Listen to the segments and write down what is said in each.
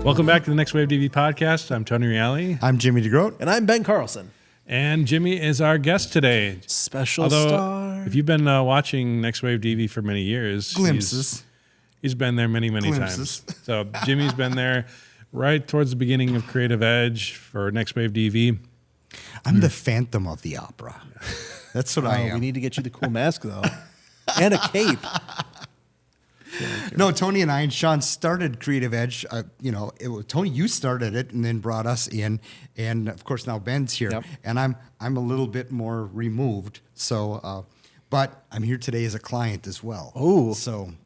Welcome back to the NextWaveDV podcast. I'm Tony Reale. I'm Jimmy DeGroot. And I'm Ben Carlson. And Jimmy is our guest today. Special star. If you've been watching NextWaveDV for many years, Glimpses. He's been there many times. So Jimmy's been there right towards the beginning of Creative Edge for NextWaveDV. I'm the Phantom of the Opera. That's what I am. We need to get you the cool mask, though. And a cape. No, Tony and I and Sean started Creative Edge. Tony, you started it and then brought us in, and of course now Ben's here, Yep. and I'm a little bit more removed. So, but I'm here today as a client as well.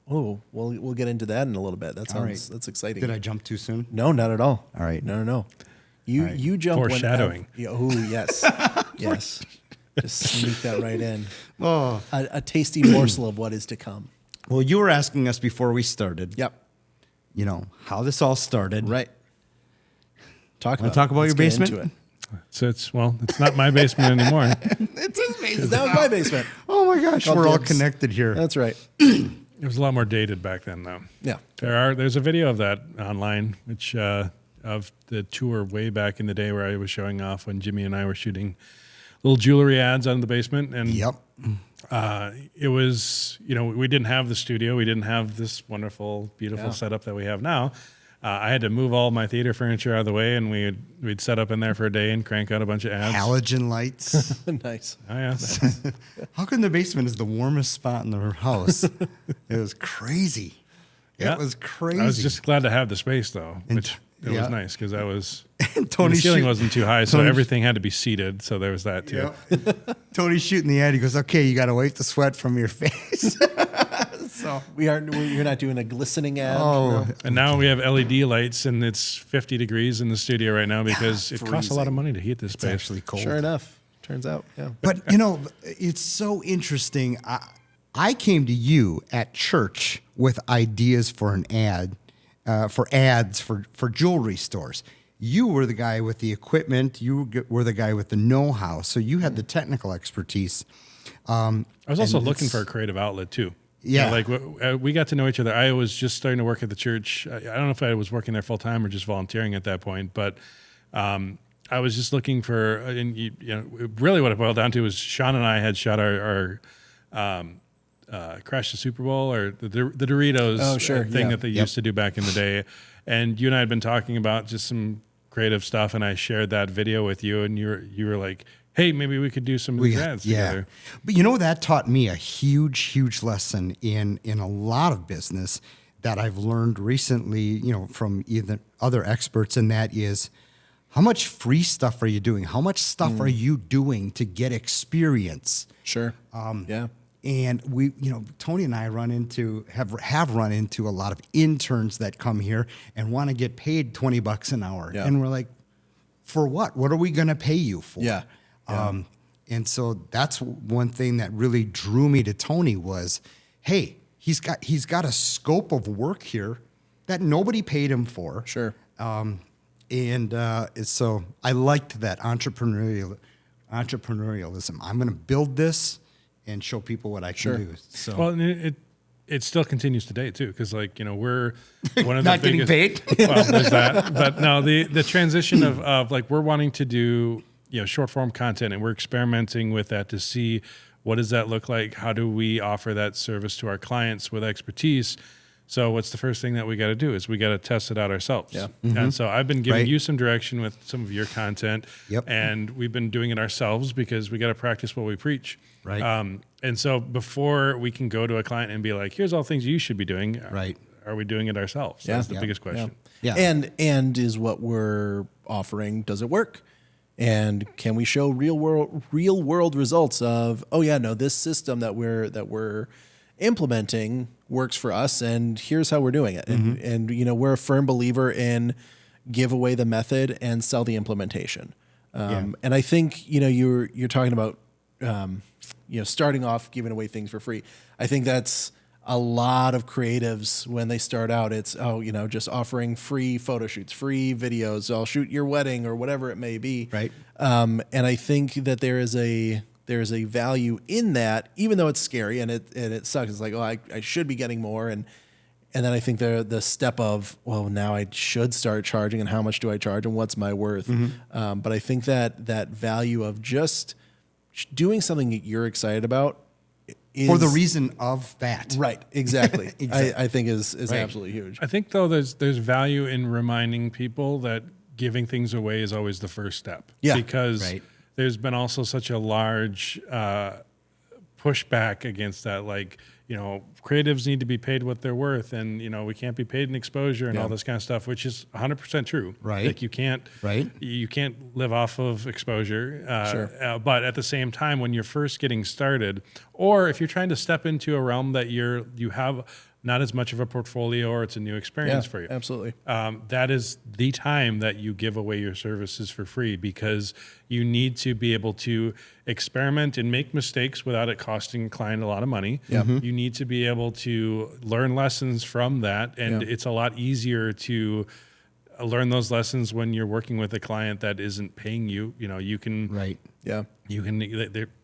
We'll get into that in a little bit. That sounds that's exciting. Did I jump too soon? No, not at all. All right. No. You jump foreshadowing. Oh yes, yes. Just sneak that right in. Oh, A tasty morsel of what is to come. well, you were asking us before we started. Yep. You know how this all started. Right. Want to talk about your basement? Into it. So it's not my basement anymore. It's his basement. That was my basement. Oh my gosh, Called we're all dibs. connected here. That's right. It was a lot more dated back then, though. Yeah. There's a video of that online, which of the tour way back in the day where I was showing off when Jimmy and I were shooting little jewelry ads out in the basement. And Yep. it was, we didn't have the studio. We didn't have this wonderful, beautiful setup that we have now. I had to move all my theater furniture out of the way, and we'd set up in there for a day and crank out a bunch of ads. Halogen lights. Nice. Oh, yeah. How come the basement is the warmest spot in the house? It was crazy. Yeah. It was crazy. I was just glad to have the space, though, which it yeah. was nice because I was. And the ceiling shoot- wasn't too high, so Tony- everything had to be seated. So there was that too. Yeah. Tony's shooting the ad. He goes, "Okay, you got to wipe the sweat from your face." So You're not doing a glistening ad. Oh. no? And now we have LED lights, and it's 50 degrees in the studio right now because it costs a lot of money to heat this it's space. actually cold. Sure enough. Turns out. Yeah. But it's so interesting. I came to you at church with ideas for an ad, for ads for jewelry stores. You were the guy with the equipment. You were the guy with the know-how. So you had the technical expertise. I was also looking for a creative outlet too. Yeah. We got to know each other. I was just starting to work at the church. I don't know if I was working there full time or just volunteering at that point, but I was just looking for. And really, what it boiled down to was Sean and I had shot our Crash the Super Bowl or the Doritos thing that they used to do back in the day, and you and I had been talking about just some creative stuff, and I shared that video with you, and you were like, hey, maybe we could do some of these ads together. But that taught me a huge lesson in a lot of business that I've learned recently, from either other experts, and that is how much free stuff are you doing? How much stuff are you doing to get experience? Sure. Yeah. And we, Tony and I have run into a lot of interns that come here and want to get paid $20 an hour. Yeah. And we're like, for what? What are we going to pay you for? Yeah. And so that's one thing that really drew me to Tony was, hey, he's got a scope of work here that nobody paid him for. Sure. So I liked that entrepreneurialism. I'm going to build this and show people what I can do. So Well, it still continues today too, because we're one of the not getting biggest, paid. Well, there's that, but no, the transition of we're wanting to do short form content, and we're experimenting with that to see what does that look like. How do we offer that service to our clients with expertise? So what's the first thing that we got to do is we got to test it out ourselves. Yeah. And so I've been giving Right. you some direction with some of your content, Yep. and we've been doing it ourselves because we got to practice what we preach. Right. And so before we can go to a client and be like, here's all things you should be doing. Right. Are we doing it ourselves? Yeah. That's the biggest question. Yeah. And is what we're offering, does it work? And can we show real world results of, this system that we're implementing works for us, and here's how we're doing it. And we're a firm believer in give away the method and sell the implementation. And I think you're talking about starting off giving away things for free. I think that's a lot of creatives when they start out. It's just offering free photo shoots, free videos. I'll shoot your wedding or whatever it may be. Right. And I think that there is a value in that, even though it's scary and it sucks. It's like, I should be getting more, and And then I think the step of, well, now I should start charging, and how much do I charge, and what's my worth? But I think that value of just doing something that you're excited about is, For the reason of that. right, exactly. Exactly. I think is Right. absolutely huge. I think though there's value in reminding people that giving things away is always the first step. Yeah. Because Right. there's been also such a large pushback against that. Like, creatives need to be paid what they're worth, and we can't be paid in exposure and all this kind of stuff, which is 100% true. Right. Like you can't live off of exposure. Sure. But at the same time, when you're first getting started, or if you're trying to step into a realm that you have not as much of a portfolio, or it's a new experience for you. Absolutely. That is the time that you give away your services for free, because you need to be able to experiment and make mistakes without it costing a client a lot of money. You need to be able to learn lessons from that, and it's a lot easier to learn those lessons when you're working with a client that isn't paying you. You can Right. Yeah. you can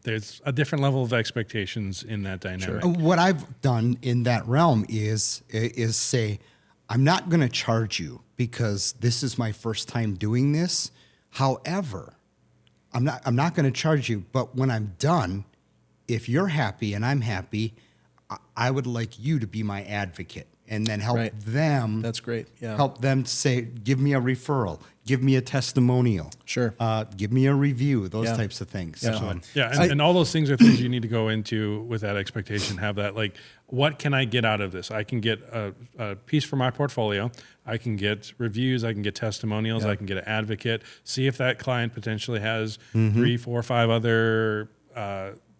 there's a different level of expectations in that dynamic. What I've done in that realm is say, I'm not going to charge you because this is my first time doing this. However, I'm not going to charge you, but when I'm done, if you're happy and I'm happy, I would like you to be my advocate, and then help Right. them. That's great. Yeah. Help them say, give me a referral, give me a testimonial. Sure. Give me a review, those Yeah. types of things. Yeah. So, Yeah, and all those things are things you need to go into with that expectation. Have that, like, what can I get out of this? I can get a piece for my portfolio. I can get reviews. I can get testimonials. I can get an advocate. See if that client potentially has 3, 4, 5 other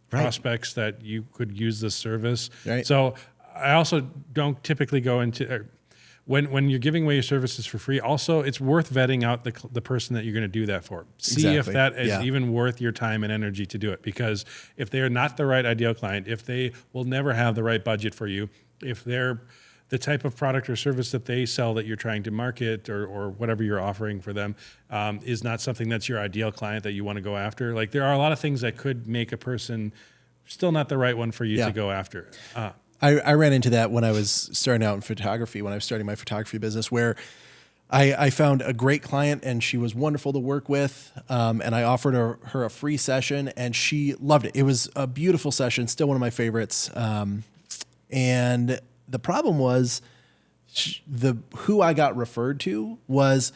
prospects that you could use this service. Right. So I also don't typically go into when you're giving away your services for free. Also, it's worth vetting out the person that you're going to do that for. See if Exactly. that is Yeah. even worth your time and energy to do it. Because if they are not the right ideal client, if they will never have the right budget for you, if they're the type of product or service that they sell that you're trying to market, or whatever you're offering for them, is not something that's your ideal client that you want to go after. Like, there are a lot of things that could make a person still not the right one for you Yeah. to go after. I ran into that when I was starting out in photography, when I was starting my photography business, where I found a great client and she was wonderful to work with. And I offered her a free session and she loved it. It was a beautiful session, still one of my favorites. And the problem was who I got referred to was,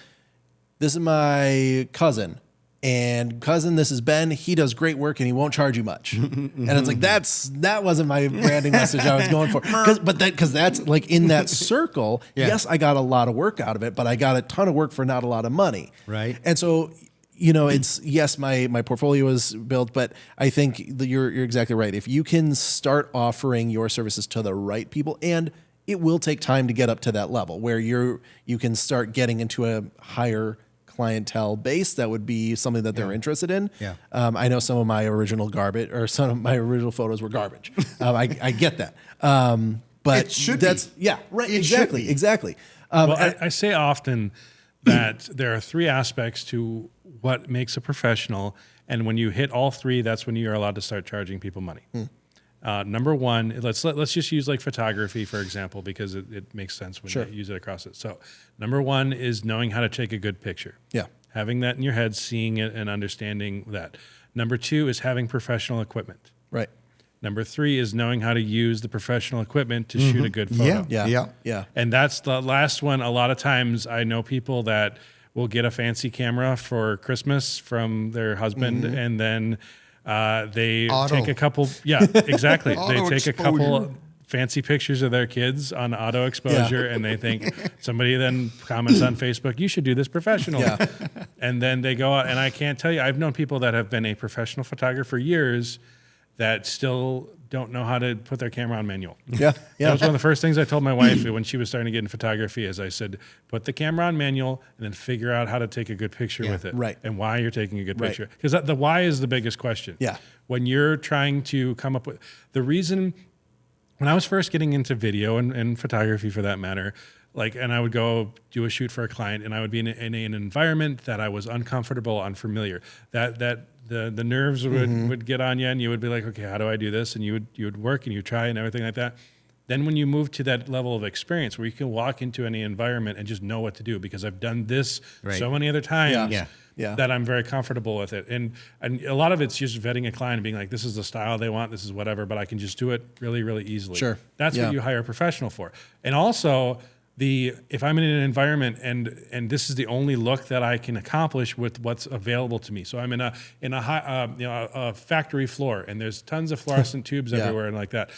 this is my cousin. And cousin, this is Ben. He does great work and he won't charge you much. And it's like, that wasn't my branding message I was going for. Because that's like, in that circle, yes, I got a lot of work out of it, but I got a ton of work for not a lot of money. Right. And so, it's, yes, my portfolio is built, but I think that you're exactly right. If you can start offering your services to the right people, and it will take time to get up to that level where you can start getting into a higher clientele base, that would be something that they're interested in. Yeah. I know some of my original garbage, or some of my original photos were garbage. I get that. But It should that's, be. yeah, right. It should Exactly. be. Exactly. Well, I say often that there are 3 aspects to what makes a professional, and when you hit all 3, that's when you are allowed to start charging people money. Number 1, let's just use like photography for example, because it makes sense when you use it across it. So number 1 is knowing how to take a good picture. Yeah. Having that in your head, seeing it and understanding that. Number 2 is having professional equipment. Right. Number 3 is knowing how to use the professional equipment to shoot a good photo. Yeah. And that's the last one. A lot of times I know people that will get a fancy camera for Christmas from their husband, and then they take a couple. Yeah, exactly. They take a couple fancy pictures of their kids on auto exposure, and they think somebody then comments on Facebook, you should do this professionally. Yeah. And then they go out, and I can't tell you, I've known people that have been a professional photographer for years that still don't know how to put their camera on manual. Yeah. That was one of the first things I told my wife when she was starting to get in photography, is I said, put the camera on manual and then figure out how to take a good picture with it. Right. And why you're taking a good Right. picture. Because the why is the biggest question. Yeah. When you're trying to come up with the reason, when I was first getting into video and photography for that matter, and I would go do a shoot for a client, and I would be in an environment that I was uncomfortable, unfamiliar. That the nerves would get on you, and you would be like, okay, how do I do this? And you would work and you try and everything like that. Then when you move to that level of experience where you can walk into any environment and just know what to do, because I've done this so many other times that I'm very comfortable with it. And a lot of it's just vetting a client and being like, this is the style they want, this is whatever, but I can just do it really, really easily. Sure. That's what you hire a professional for. And also, if I'm in an environment and this is the only look that I can accomplish with what's available to me. So I'm in a factory floor and there's tons of fluorescent tubes everywhere and like that.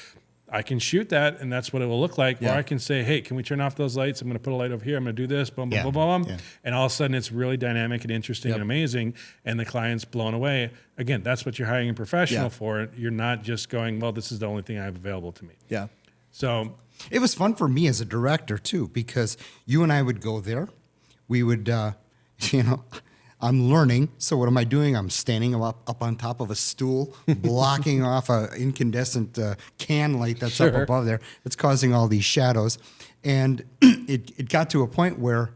I can shoot that and that's what it will look like. Or I can say, hey, can we turn off those lights? I'm going to put a light over here. I'm going to do this, boom, boom, boom, boom. Yeah. And all of a sudden it's really dynamic and interesting and amazing. And the client's blown away. Again, that's what you're hiring a professional for. You're not just going, well, this is the only thing I have available to me. Yeah. So it was fun for me as a director too, because you and I would go there. We would, I'm learning. So what am I doing? I'm standing up on top of a stool, blocking off an incandescent can light that's up above there. It's causing all these shadows. And it got to a point where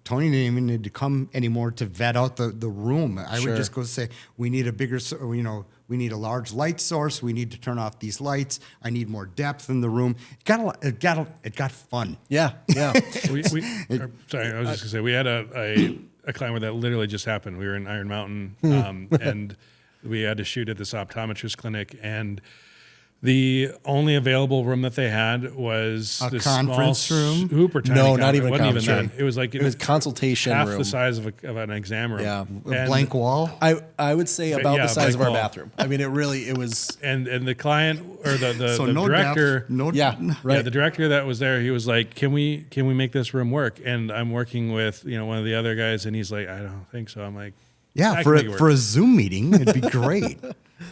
Tony didn't even need to come anymore to vet out the room. I would just go say, we need a bigger, we need a large light source. We need to turn off these lights. I need more depth in the room. It got fun. Yeah, yeah. Sorry, I was just gonna say we had a client where that literally just happened. We were in Iron Mountain, and we had to shoot at this optometrist clinic, and the only available room that they had was a this conference small, room. Super tiny. No, not even it wasn't even conference that. It was like it was consultation half room. the size of an exam room. Yeah, a blank wall. I would say about the size of our wall. bathroom. I mean, it was. And the client or the So the no director, depth, the director that was there, he was like, "Can we make this room work?" And I'm working with one of the other guys, and he's like, "I don't think so." I'm like, yeah, for a Zoom meeting, it'd be great.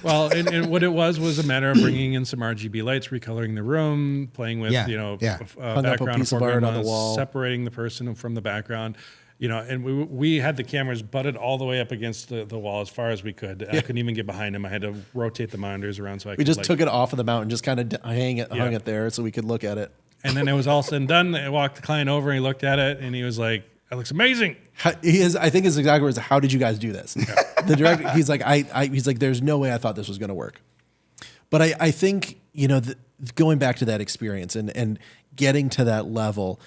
Well, and what it was a matter of bringing in some RGB lights, recoloring the room, playing with Hung up a background piece of art on the wall, separating the person from the background. And we had the cameras butted all the way up against the wall as far as we could. I couldn't even get behind them. I had to rotate the monitors around so I could. We just took it off of the mountain, just kind of hung it there so we could look at it. And then it was all said and done. I walked the client over and he looked at it and he was like, "It looks amazing." I think his exact words, "How did you guys do this?" Yeah. The director, he's like, "There's no way I thought this was going to work." But I think, going back to that experience and getting to that level,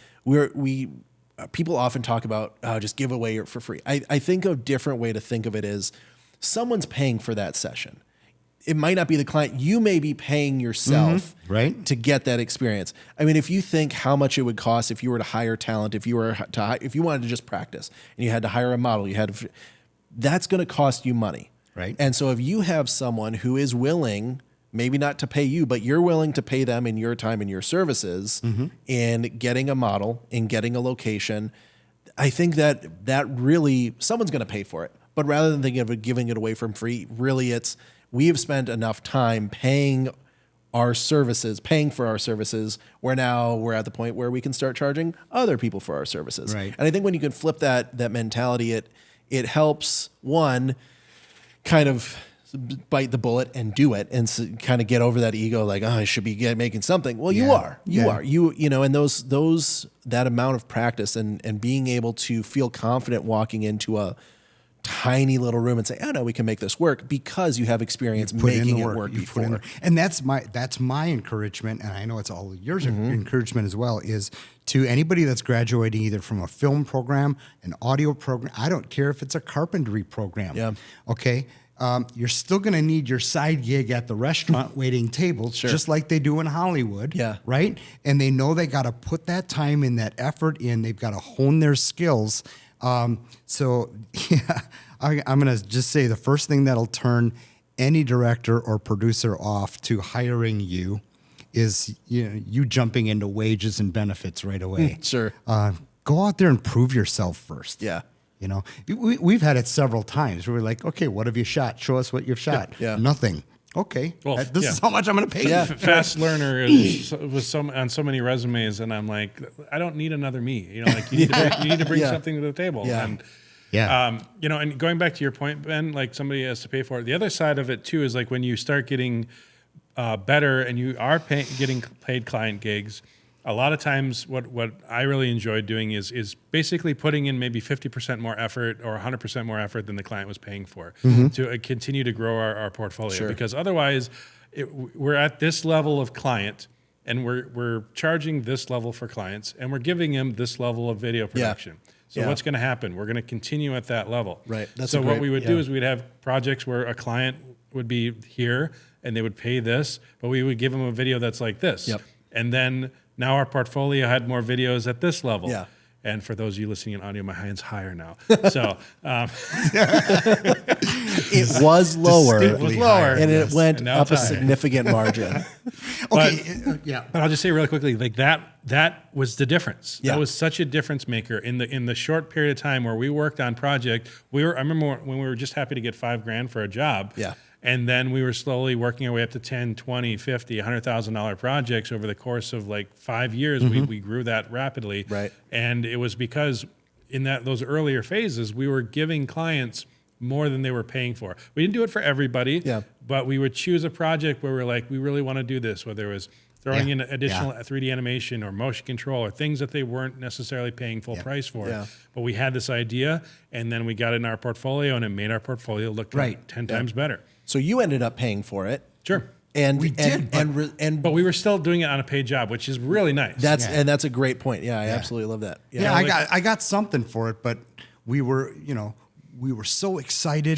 people often talk about, just give away for free. I think a different way to think of it is someone's paying for that session. It might not be the client. You may be paying yourself to get that experience. I mean, if you think how much it would cost if you were to hire talent, if you wanted to just practice and you had to hire a model, that's going to cost you money. Right. And so if you have someone who is willing, maybe not to pay you, but you're willing to pay them in your time and your services in getting a model, in getting a location, I think that really, someone's going to pay for it. But rather than thinking of giving it away for free, really we have spent enough time paying for our services, where now we're at the point where we can start charging other people for our services. Right. And I think when you can flip that mentality, it helps, one, kind of bite the bullet and do it and kind of get over that ego, like, I should be making something. Well, you are, and that amount of practice and being able to feel confident walking into a tiny little room and say, "Oh no, we can make this work," because you have experience making it work before. And that's my encouragement, and I know it's all yours encouragement as well, is to anybody that's graduating either from a film program, an audio program, I don't care if it's a carpentry program. Yeah. Okay. You're still going to need your side gig at the restaurant waiting tables, just like they do in Hollywood. Yeah. Right. And they know they got to put that time in, that effort in. They've got to hone their skills. I'm going to just say the first thing that'll turn any director or producer off to hiring you is you jumping into wages and benefits right away. Sure. Go out there and prove yourself first. Yeah. We've had it several times where we're like, okay, what have you shot? Show us what you've shot. Yeah. Nothing. Okay, Well, this is how much I'm going to pay you. Fast learner was on so many resumes, and I'm like, I don't need another me. You need to bring something to the table. Yeah. And Yeah. And going back to your point, Ben, like somebody has to pay for it. The other side of it too is like when you start getting better and you are getting paid client gigs. A lot of times, what I really enjoy doing is basically putting in maybe 50% more effort or 100% more effort than the client was paying for to continue to grow our portfolio. Sure. Because otherwise, we're at this level of client, and we're charging this level for clients, and we're giving them this level of video production. So Yeah. what's going to happen? We're going to continue at that level. Right. That's so a what great- we would yeah. do is we'd have projects where a client would be here and they would pay this, but we would give them a video that's like this. Yep. And then now our portfolio had more videos at this level. Yeah. And for those of you listening in audio, my hand's higher now. So It was lower. it was lower. And it went And now up a it's higher. significant margin. Okay, yeah. But I'll just say really quickly, like that was the difference. Yeah. That was such a difference maker in the short period of time where we worked on project. I remember when we were just happy to get $5,000 for a job. Yeah. And then we were slowly working our way up to 10, 20, 50, $100,000 projects over the course of like 5 years. We grew that rapidly. Right. And it was because in those earlier phases, we were giving clients more than they were paying for. We didn't do it for everybody, Yeah. but we would choose a project where we're like, we really want to do this, whether it was throwing in additional 3D animation or motion control or things that they weren't necessarily paying full price for. Yeah. But we had this idea, and then we got it in our portfolio, and it made our portfolio look Right. 10 times better. So you ended up paying for it. Sure. And We did, But we were still doing it on a paid job, which is really nice. that's a great point. Yeah, I absolutely love that. Yeah, like- I got something for it, but we were so excited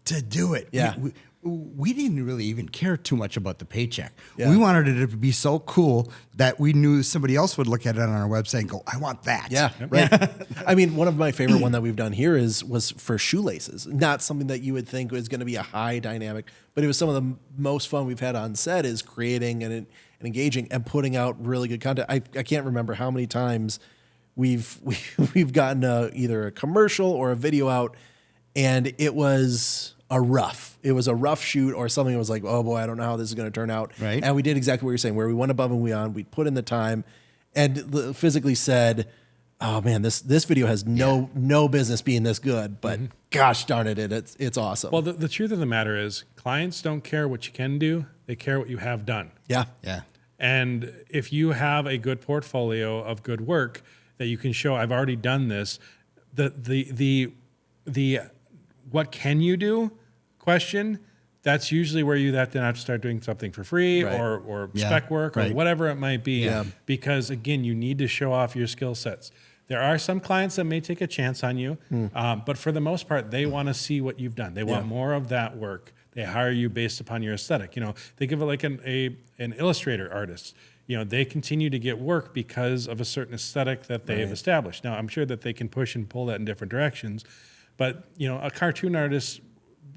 to do it. Yeah. We didn't really even care too much about the paycheck. Yeah. We wanted it to be so cool that we knew somebody else would look at it on our website and go, I want that. Yeah, right. I mean, one of my favorite one that we've done here was for shoelaces. Not something that you would think was going to be a high dynamic, but it was some of the most fun we've had on set is creating and engaging and putting out really good content. I can't remember how many times we've gotten either a commercial or a video out, and it was a rough shoot or something that was like, oh boy, I don't know how this is going to turn out. Right. And we did exactly what you're saying, where we went above and beyond. We put in the time and physically said, oh man, this video has no business being this good, but gosh darn it, it's awesome. Well, the truth of the matter is clients don't care what you can do. They care what you have done. yeah. Yeah. And if you have a good portfolio of good work that you can show, I've already done this, the what can you do question, that's usually where you have to start doing something for free Right. or Yeah. spec work or Right. whatever it might be. Yeah. Because again, you need to show off your skill sets. There are some clients that may take a chance on you, but for the most part, they want to see what you've done. They want more of that work. They hire you based upon your aesthetic. Think of it like an illustrator artist. They continue to get work because of a certain aesthetic that they have established. Now, I'm sure that they can push and pull that in different directions, but a cartoon artist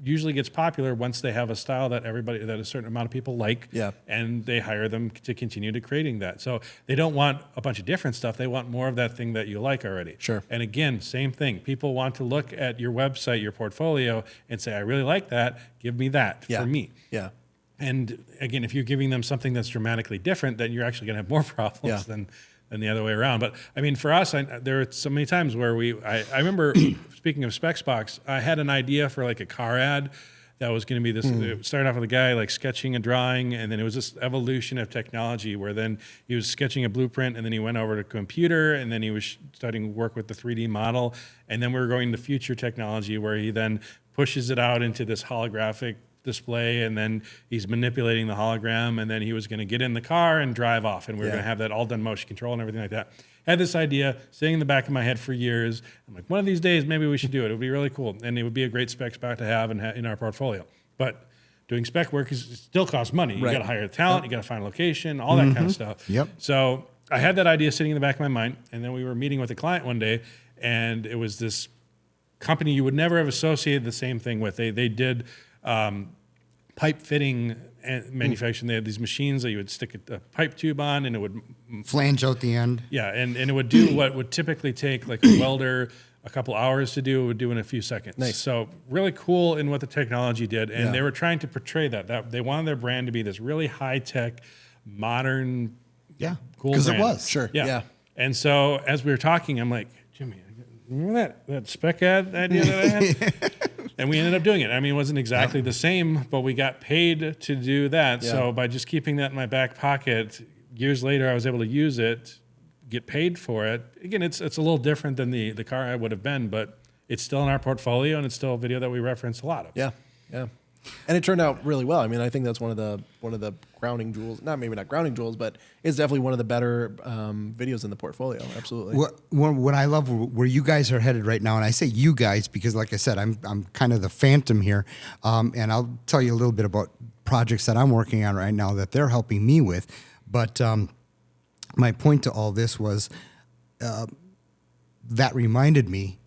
usually gets popular once they have a style that a certain amount of people like, and they hire them to continue to creating that. So they don't want a bunch of different stuff. They want more of that thing that you like already. Sure. And again, same thing. People want to look at your website, your portfolio, and say, I really like that. Give me that for me. Yeah. And again, if you're giving them something that's dramatically different, then you're actually going to have more problems than the other way around. But I mean, for us, there are so many times where I remember, speaking of Specsbox, I had an idea for like a car ad that was going to be this. It started off with a guy like sketching a drawing, and then it was this evolution of technology where then he was sketching a blueprint, and then he went over to computer, and then he was starting to work with the 3D model, and then we were going to future technology where he then pushes it out into this holographic display, and then he's manipulating the hologram, and then he was going to get in the car and drive off, and we were going to have that all done motion control and everything like that. Had this idea sitting in the back of my head for years. I'm like, one of these days, maybe we should do it. It would be really cool, and it would be a great spec spot to have in our portfolio. But doing spec work still costs money. You got to hire talent, you got to find a location, all that kind of stuff. Yep. So I had that idea sitting in the back of my mind, and then we were meeting with a client one day, and it was this company you would never have associated the same thing with. They did pipe fitting and manufacturing. They had these machines that you would stick a pipe tube on, and it would Flange out the end. and it would do what would typically take like a welder a couple hours to do. It would do in a few seconds. Nice. So really cool in what the technology did, and they were trying to portray that they wanted their brand to be this really high tech, modern, cool. Because it brand. was. Sure. Yeah. And so as we were talking, I'm like, Jimmy, remember that spec ad idea that I had? And we ended up doing it. I mean, it wasn't exactly the same, but we got paid to do that. Yeah. So by just keeping that in my back pocket, years later, I was able to use it, get paid for it. Again, it's a little different than the car I would have been, but it's still in our portfolio, and it's still a video that we reference a lot of. Yeah. Yeah. And it turned out really well. I mean, I think that's one of the crowning jewels. Maybe not crowning jewels, but it's definitely one of the better videos in the portfolio. Absolutely. What I love where you guys are headed right now, and I say you guys because, like I said, I'm kind of the phantom here, and I'll tell you a little bit about projects that I'm working on right now that they're helping me with. But my point to all this was that reminded me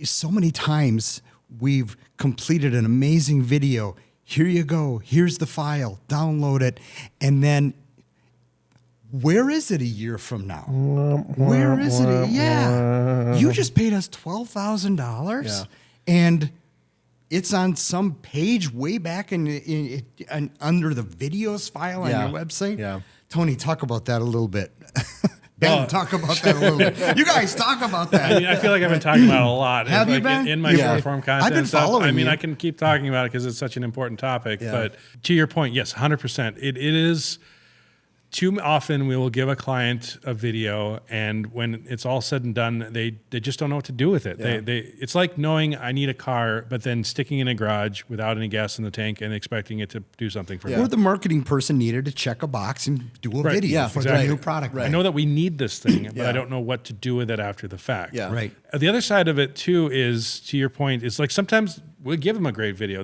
so many times we've completed an amazing video. Here you go. Here's the file. Download it. And then where is it a year from now? Where is it? Yeah. You just paid us $12,000 Yeah. and it's on some page way back in under the videos file on Yeah. your website. Yeah. Tony, talk about that a little bit. Ben, talk about that a little bit. You guys talk about that. I mean, I feel like I've been talking about it a lot. Have you like been? in my Yeah. short form content? I've been stuff. following I mean, you. I can keep talking about it because it's such an important topic. Yeah. But to your point, yes, 100%. It is. Too often we will give a client a video, and when it's all said and done, they just don't know what to do with it. Yeah. It's like knowing I need a car, but then sticking in a garage without any gas in the tank and expecting it to do something for me. Or the marketing person needed to check a box and do a Right. video Yeah, for exactly. their new product. Right. I know that we need this thing, but Yeah. I don't know what to do with it after the fact. Yeah. Right. The other side of it too is, to your point, is like sometimes we'll give them a great video.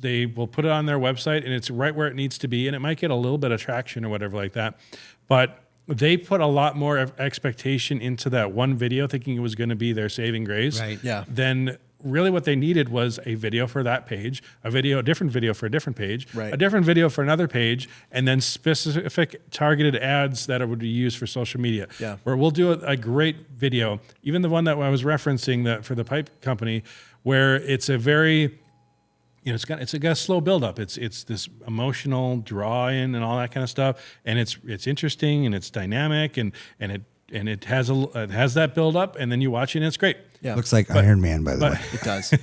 They will put it on their website and it's right where it needs to be, and it might get a little bit of traction or whatever like that. But they put a lot more expectation into that one video, thinking it was going to be their saving grace. Right. Yeah. Then really what they needed was a video for that page, a different video for a different page, Right. a different video for another page, and then specific targeted ads that would be used for social media. Yeah. Where we'll do a great video, even the one that I was referencing that for the pipe company, where it's a very, it's got a slow build up. It's this emotional draw in and all that kind of stuff, and it's interesting and it's dynamic and it has that build up, and then you watch it and it's great. Yeah. Looks like Iron Man, by the way. It does.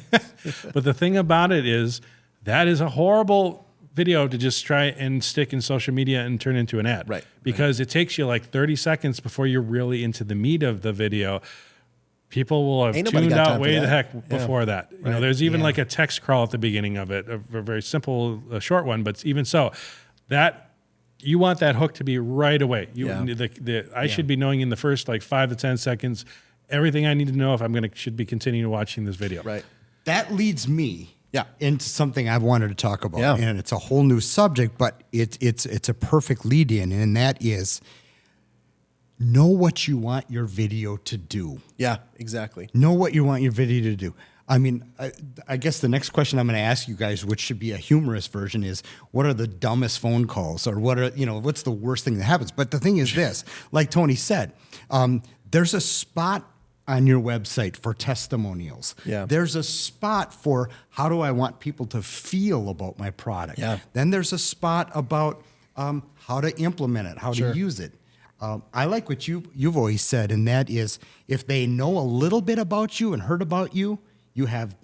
But the thing about it is that is a horrible video to just try and stick in social media and turn into an ad. Right. Because it takes you like 30 seconds before you're really into the meat of the video. People will have Ain't nobody tuned got out time for way the that. heck before that. You know, there's even like a text crawl at the beginning of it, a very simple, short one, but even so, that you want that hook to be right away. I should be knowing in the first like 5 to 10 seconds everything I need to know if should be continuing watching this video. Right. That leads me Yeah. into something I've wanted to talk about. Yeah. And it's a whole new subject, but it's a perfect lead in, and that is know what you want your video to do. Yeah, exactly. Know what you want your video to do. I mean, I guess the next question I'm going to ask you guys, which should be a humorous version, is what are the dumbest phone calls, or what's the worst thing that happens? But the thing is this, like Tony said, there's a spot on your website for testimonials. Yeah. There's a spot for how do I want people to feel about my product. Yeah. Then there's a spot about how to implement it, how Sure. to use it. I like what you've always said, and that is if they know a little bit about you and heard about you, you have,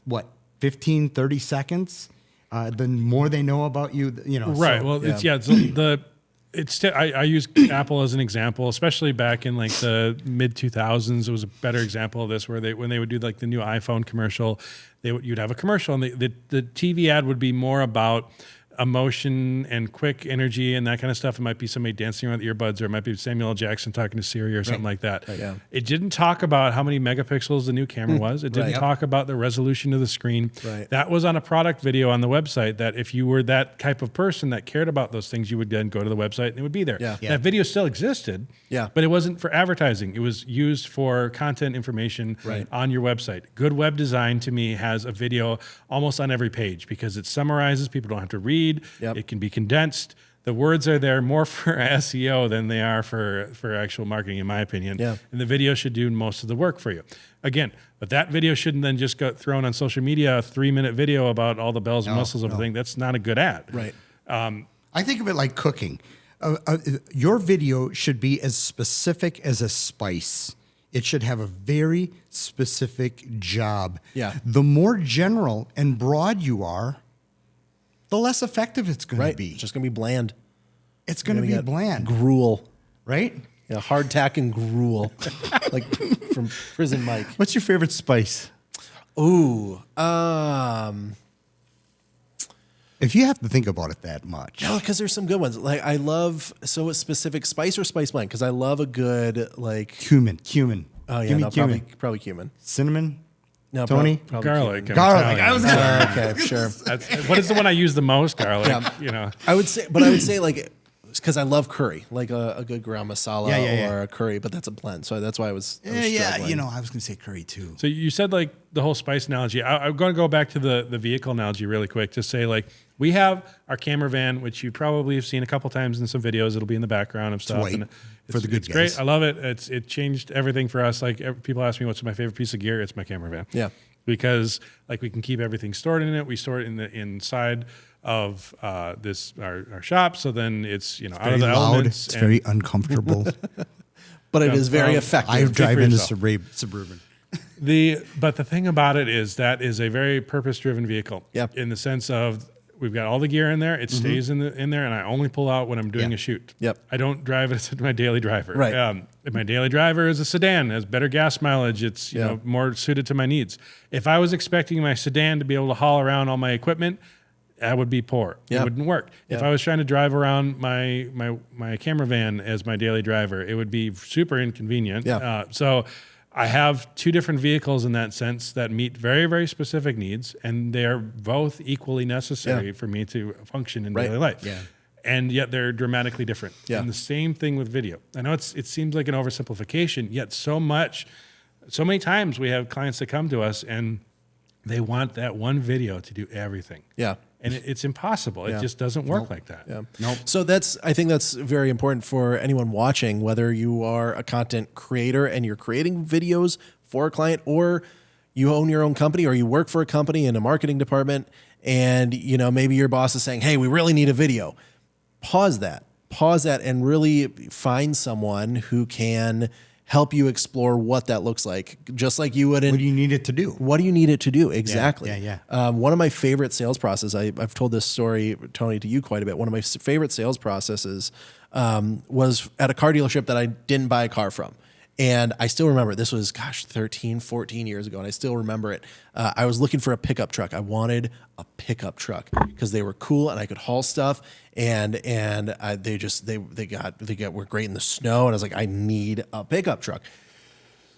15, 30 seconds? The more they know about you, Right. So, Well, I use Apple as an example, especially back in like the mid 2000s. It was a better example of this, where when they would do like the new iPhone commercial, you'd have a commercial, and the TV ad would be more about emotion and quick energy and that kind of stuff. It might be somebody dancing around with earbuds, or it might be Samuel L. Jackson talking to Siri or something like that. Right, yeah. It didn't talk about how many megapixels the new camera was. It didn't Right. talk about the resolution of the screen. Right. That was on a product video on the website, that if you were that type of person that cared about those things, you would then go to the website and it would be there. Yeah. Yeah. That video still existed, Yeah. but it wasn't for advertising. It was used for content information Right. on your website. Good web design, to me, has a video almost on every page because it summarizes. People don't have to read. Yep. It can be condensed. The words are there more for SEO than they are for actual marketing, in my opinion. Yeah. And the video should do most of the work for you. Again, but that video shouldn't then just get thrown on social media, a 3-minute video about all the bells and whistles of the thing. That's not a good ad. Right. I think of it like cooking. Your video should be as specific as a spice. It should have a very specific job. Yeah. The more general and broad you are, the less effective it's going Right. to be. It's just going to be bland. It's going to be Get bland, Gruel. right? Yeah, hardtack and gruel. Like from Prison Mike. What's your favorite spice? Ooh. If you have to think about it that much. No, because there's some good ones. Like I love so a specific spice or spice blend because I love a good like Cumin. Oh yeah, Give me no, cumin. probably cumin. Cinnamon. No, Tony? probably Garlic. cumin. I'm Garlic. Italian. I was gonna. Okay, sure. What is the one I use the most? Garlic. Yeah. You know. I would say like because I love curry, like a good ground masala Yeah. or a curry, but that's a blend. So that's why I was Yeah, struggling. you know, I was gonna say curry too. So you said like the whole spice analogy. I'm going to go back to the vehicle analogy really quick to say like we have our camera van, which you probably have seen a couple times in some videos. It'll be in the background of stuff. white and for the good it's great. guys. I love it. It changed everything for us. Like people ask me what's my favorite piece of gear. It's my camera van. Yeah. Because like we can keep everything stored in it. We store it in the inside of our shop. So then it's out Very of the loud. elements. It's and- very uncomfortable. But it is very um, effective. I drive for into yourself. Suburban. But the thing about it is that is a very purpose-driven vehicle. Yep. In the sense of we've got all the gear in there. It stays in there, and I only pull out when I'm doing Yeah. a shoot. Yep. I don't drive it as my daily driver. Right. My daily driver is a sedan, has better gas mileage. It's more suited to my needs. If I was expecting my sedan to be able to haul around all my equipment, that would be poor. Yeah. It wouldn't work. If Yeah. I was trying to drive around my camera van as my daily driver, it would be super inconvenient. Yeah. So I have two different vehicles in that sense that meet very, very specific needs, and they are both equally necessary for me to function in Right. daily life. Yeah. And yet they're dramatically different. Yeah. And the same thing with video. I know it seems like an oversimplification, yet so many times we have clients that come to us and they want that one video to do everything. Yeah. And it's impossible. Yeah. It just doesn't work like that. Yeah. Nope. So I think that's very important for anyone watching, whether you are a content creator and you're creating videos for a client, or you own your own company, or you work for a company in a marketing department, and maybe your boss is saying, "Hey, we really need a video." Pause that, and really find someone who can help you explore what that looks like, just like you would in What do you need it to do? what do you need it to do? Exactly. Yeah. One of my favorite sales processes, I've told this story, Tony, to you quite a bit. One of my favorite sales processes was at a car dealership that I didn't buy a car from. And I still remember, this was, 13, 14 years ago, and I still remember it. I was looking for a pickup truck. I wanted a pickup truck because they were cool and I could haul stuff. And they were great in the snow. And I was like, I need a pickup truck.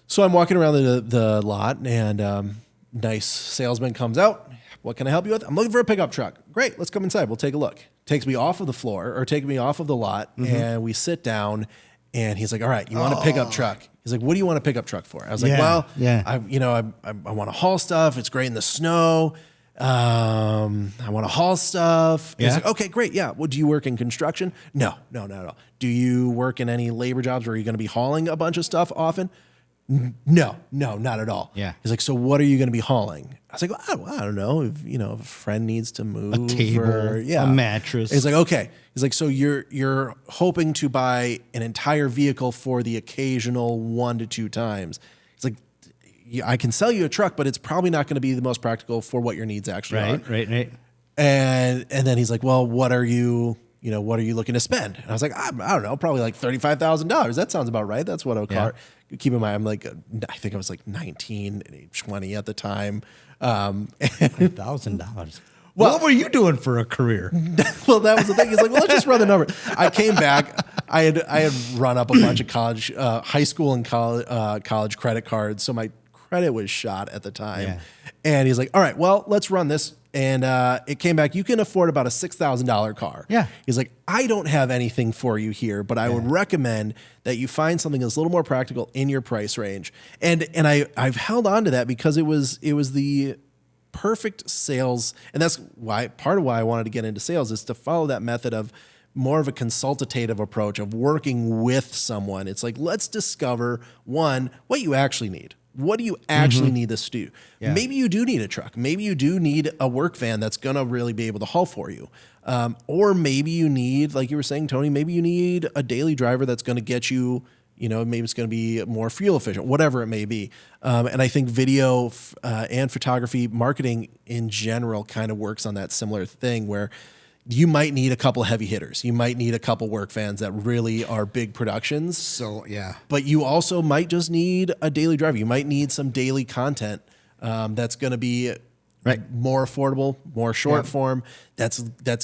So I'm walking around the lot, and nice salesman comes out. What can I help you with? I'm looking for a pickup truck. Great, let's come inside. We'll take a look. Takes me off of the floor, or take me off of the lot, and we sit down. And he's like, "All right, you want a pickup truck?" He's like, "What do you want a pickup truck for?" I was like, Yeah, yeah. I want to haul stuff. It's great in the snow. I want to haul stuff." And he's Yeah. like, "Okay, great. Yeah. Well, do you work in construction?" No, not at all. Do you work in any labor jobs where you're going to be hauling a bunch of stuff often? No, not at all. Yeah. He's like, "So what are you going to be hauling?" I was like, well, I don't know. If a friend needs to move, A table, a mattress. He's like, "Okay." He's like, "So you're hoping to buy an entire vehicle for the occasional 1 to 2 times." He's like, "I can sell you a truck, but it's probably not going to be the most practical for what your needs actually are." Right. And then he's like, "Well, what are you looking to spend?" And I was like, I don't know, probably like $35,000. That sounds about right. That's what a car. Keep in mind, I'm like, I think I was like 19, 20 at the time. $1,000. What were you doing for a career? Well, that was the thing. He's like, "Well, let's just run the number." I came back. I had run up a bunch of high school and college credit cards, so my credit was shot at the time. Yeah. And he's like, "All right, well, let's run this." And it came back. You can afford about a $6,000 car. Yeah. He's like, "I don't have anything for you here, but I would recommend that you find something that's a little more practical in your price range." And I've held on to that because it was the perfect sales, and that's part of why I wanted to get into sales is to follow that method of more of a consultative approach of working with someone. It's like, let's discover what you actually need. What do you actually need this to do? Yeah. Maybe you do need a truck. Maybe you do need a work van that's going to really be able to haul for you. Or maybe you need, like you were saying, Tony, maybe you need a daily driver that's going to get you, maybe it's going to be more fuel efficient, whatever it may be. And I think video and photography marketing in general kind of works on that similar thing where you might need a couple heavy hitters. You might need a couple work vans that really are big productions. So, yeah. But you also might just need a daily driver. You might need some daily content that's going to be Right. More affordable, more short form. That's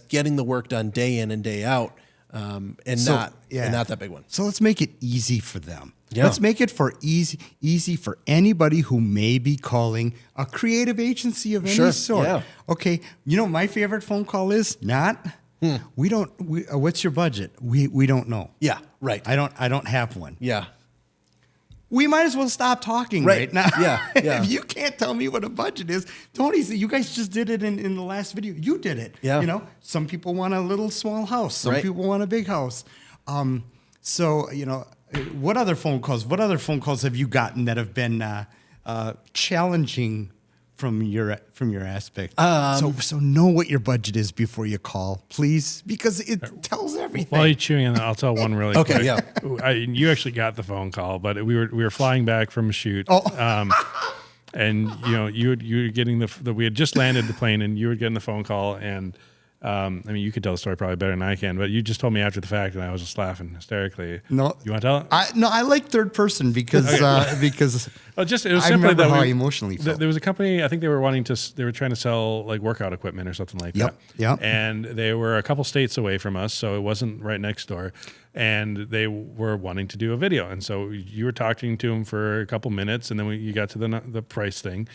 getting the work done day in and day out, and not that big one. So let's make it easy for them. Yeah. Let's make it for easy for anybody who may be calling a creative agency of any sort. Yeah. Okay, you know what my favorite phone call is? Not. We don't. What's your budget? We don't know. Yeah, right. I don't have one. Yeah. We might as well stop talking right now. Yeah. If you can't tell me what a budget is, Tony, you guys just did it in the last video. You did it. Yeah. You know, some people want a little small house. Some Right. people want a big house. So, you know, what other phone calls have you gotten that have been challenging from your aspect? So know what your budget is before you call, please, because it tells everything. While you're chewing on that, I'll tell one really Okay, quick. You actually got the phone call, but we were flying back from a shoot. And you know, you were getting we had just landed the plane, and you were getting the phone call, and I mean, you could tell the story probably better than I can, but you just told me after the fact, and I was just laughing hysterically. No, you want to tell it? I like third person because because Well, it was I simply remember that how I emotionally felt. there was a company, I think they were trying to sell like workout equipment or something like that. Yep. And they were a couple states away from us, so it wasn't right next door. And they were wanting to do a video, and so you were talking to him for a couple minutes, and then you got to the price thing.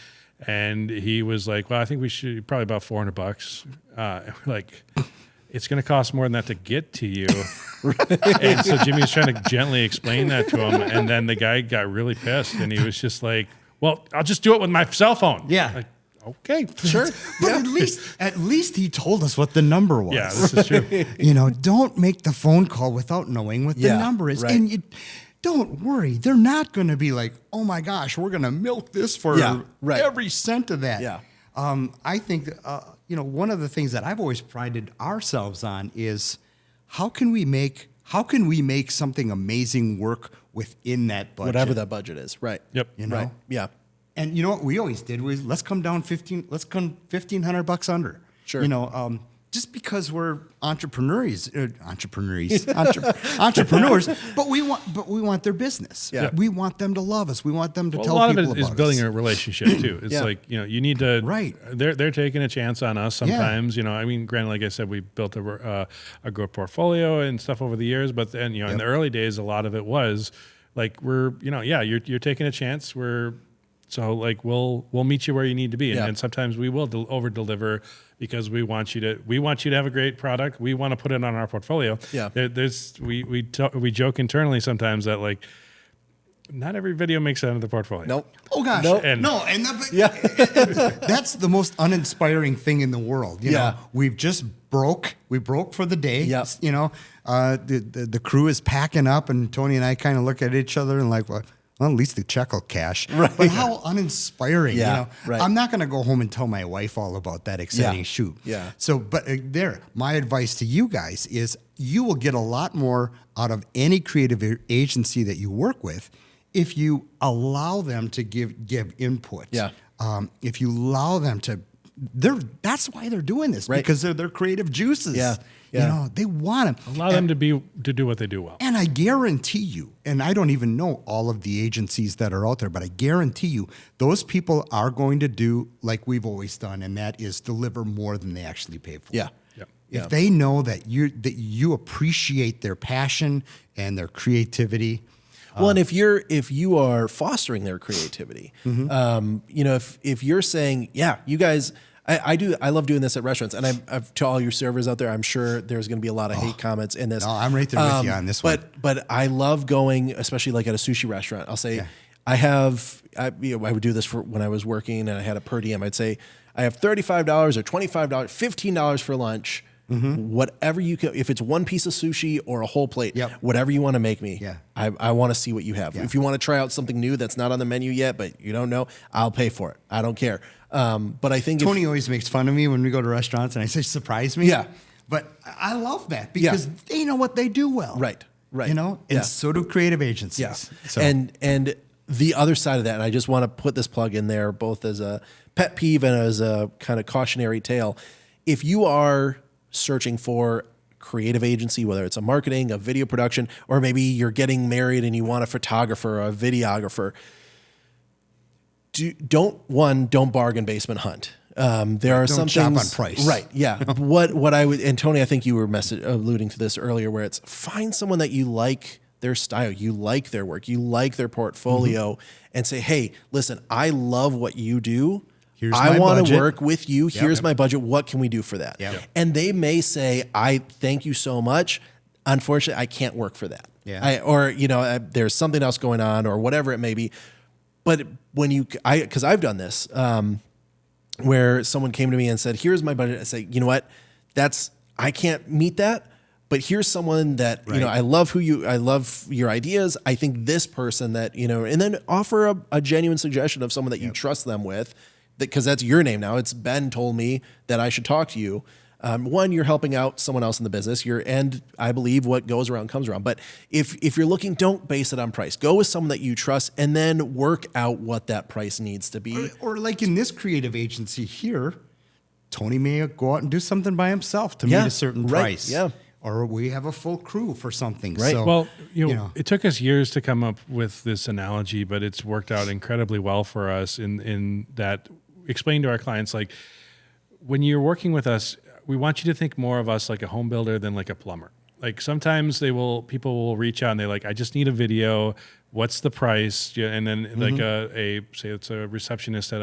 And he was like, well, I think we should probably about $400. Like, it's going to cost more than that to get to you. And so Jimmy was trying to gently explain that to him. And then the guy got really pissed. And he was just like, well, I'll just do it with my cell phone. Yeah. Like, okay, sure. But at least he told us what the number was. Yeah, this is true. You know, don't make the phone call without knowing what the number is. Right. And don't worry, they're not going to be like, oh my gosh, we're going to milk this for every cent of that. Yeah. I think, you know, one of the things that I've always prided ourselves on is how can we make something amazing work within that budget? Whatever that budget is. Right. Yep. You know? Right. Yeah. And you know what we always did was let's come $1,500 under. Sure. You know, just because we're entrepreneurs, but we want their business. Yeah. We want them to love us. We want them to Well, tell a lot people of it is about building us. a relationship too. It's like, you know, you need to, Right. They're taking a chance on us sometimes, you know, I mean, granted, like I said, we built a growth portfolio and stuff over the years, but then, you know, in the early days, a lot of it was like, you're taking a chance. So like, we'll meet you where you need to be. And sometimes we will over deliver because we want you to have a great product. We want to put it on our portfolio. Yeah. We joke internally sometimes that like, not every video makes it into the portfolio. Nope. Oh gosh, Nope. that's the most uninspiring thing in the world. You know, we broke for the day. Yep. You know, the crew is packing up, and Tony and I kind of look at each other and like, well, at least the check will cash. Right. But how uninspiring. Yeah, You know, right. I'm not going to go home and tell my wife all about that exciting shoot. Yeah. So, but my advice to you guys is you will get a lot more out of any creative agency that you work with if you allow them to give input. Yeah. If you allow them to, that's why they're doing this, Right. because they're creative juices. Yeah. You know, they want them. Allow them to do what they do well. And I guarantee you, and I don't even know all of the agencies that are out there, but I guarantee you, those people are going to do like we've always done, and that is deliver more than they actually pay for. Yeah. Yep. If they know that you appreciate their passion and their creativity. Well, and if you are fostering their creativity, you know, if you're saying, yeah, you guys, I love doing this at restaurants, and I've to all your servers out there, I'm sure there's going to be a lot of hate comments in this. No, I'm right there with you on this one. But I love going, especially like at a sushi restaurant. I'll say, I would do this for when I was working and I had a per diem. I'd say I have $35 or $25, $15 for lunch. Whatever you can, if it's one piece of sushi or a whole plate, whatever you want to make me, I want to see what you have. If you want to try out something new that's not on the menu yet, but you don't know, I'll pay for it. I don't care. But I think Tony always makes fun of me when we go to restaurants and I say, surprise me. Yeah. But I love that because they know what they do well. Right. You know, and so do creative agencies. Yeah. So. And the other side of that, and I just want to put this plug in there, both as a pet peeve and as a kind of cautionary tale. If you are searching for creative agency, whether it's a marketing, a video production, or maybe you're getting married and you want a photographer, a videographer, don't bargain basement hunt. There are some shop things, on price. right? Yeah. what I would, and Tony, I think you were alluding to this earlier, where it's find someone that you like their style, you like their work, you like their portfolio, and say, hey, listen, I love what you do. I want to work with you. Here's my budget. What can we do for that? Yep. And they may say, I thank you so much. Unfortunately, I can't work for that. Yeah. Or, there's something else going on or whatever it may be. But when because I've done this, where someone came to me and said, here's my budget. I say, you know what, I can't meet that, but here's someone that, I love I love your ideas. I think this person that, and then offer a genuine suggestion of someone that you trust them with, because that's your name now. It's Ben told me that I should talk to you. One, you're helping out someone else in the business. And I believe what goes around comes around. But if you're looking, don't base it on price. Go with someone that you trust and then work out what that price needs to be. Or like in this creative agency here, Tony may go out and do something by himself to meet a certain price. Yeah. Or we have a full crew for something. Right. So, Well, it took us years to come up with this analogy, but it's worked out incredibly well for us in that explain to our clients, like, when you're working with us, we want you to think more of us like a home builder than like a plumber. Like sometimes people will reach out and they're like, I just need a video. What's the price? Yeah, and then like say it's a receptionist at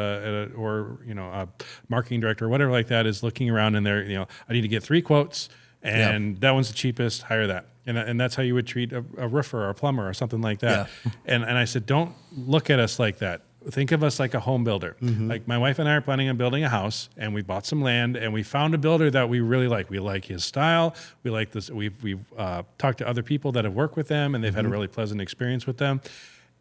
or a marketing director or whatever like that is looking around and they're, I need to get 3 quotes and that one's the cheapest, hire that. And that's how you would treat a roofer or a plumber or something like that. Yeah. And I said, don't look at us like that. Think of us like a home builder. Like my wife and I are planning on building a house, and we bought some land, and we found a builder that we really like. We like his style. We like this. We've talked to other people that have worked with them, and they've had a really pleasant experience with them.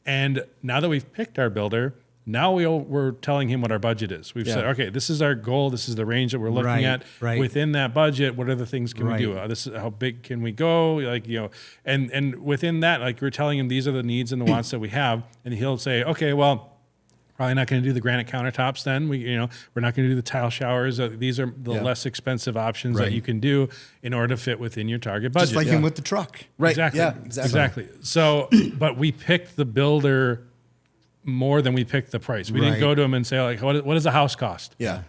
And now that we've picked our builder, now we're telling him what our budget is. We've said, okay, this is our goal. This is the range that we're looking at. Right. Within that budget, what other things can we do? This is how big can we go? Like, and within that, like we're telling him these are the needs and the wants that we have, and he'll say, okay, well, probably not going to do the granite countertops then. We're not going to do the tile showers. These are the less expensive options that you can do in order to fit within your target budget. just like him with the truck. Right. Exactly. Yeah, Exactly. So, but we picked the builder more than we picked the price. We didn't go to him and say, like, what does a house cost? Yeah.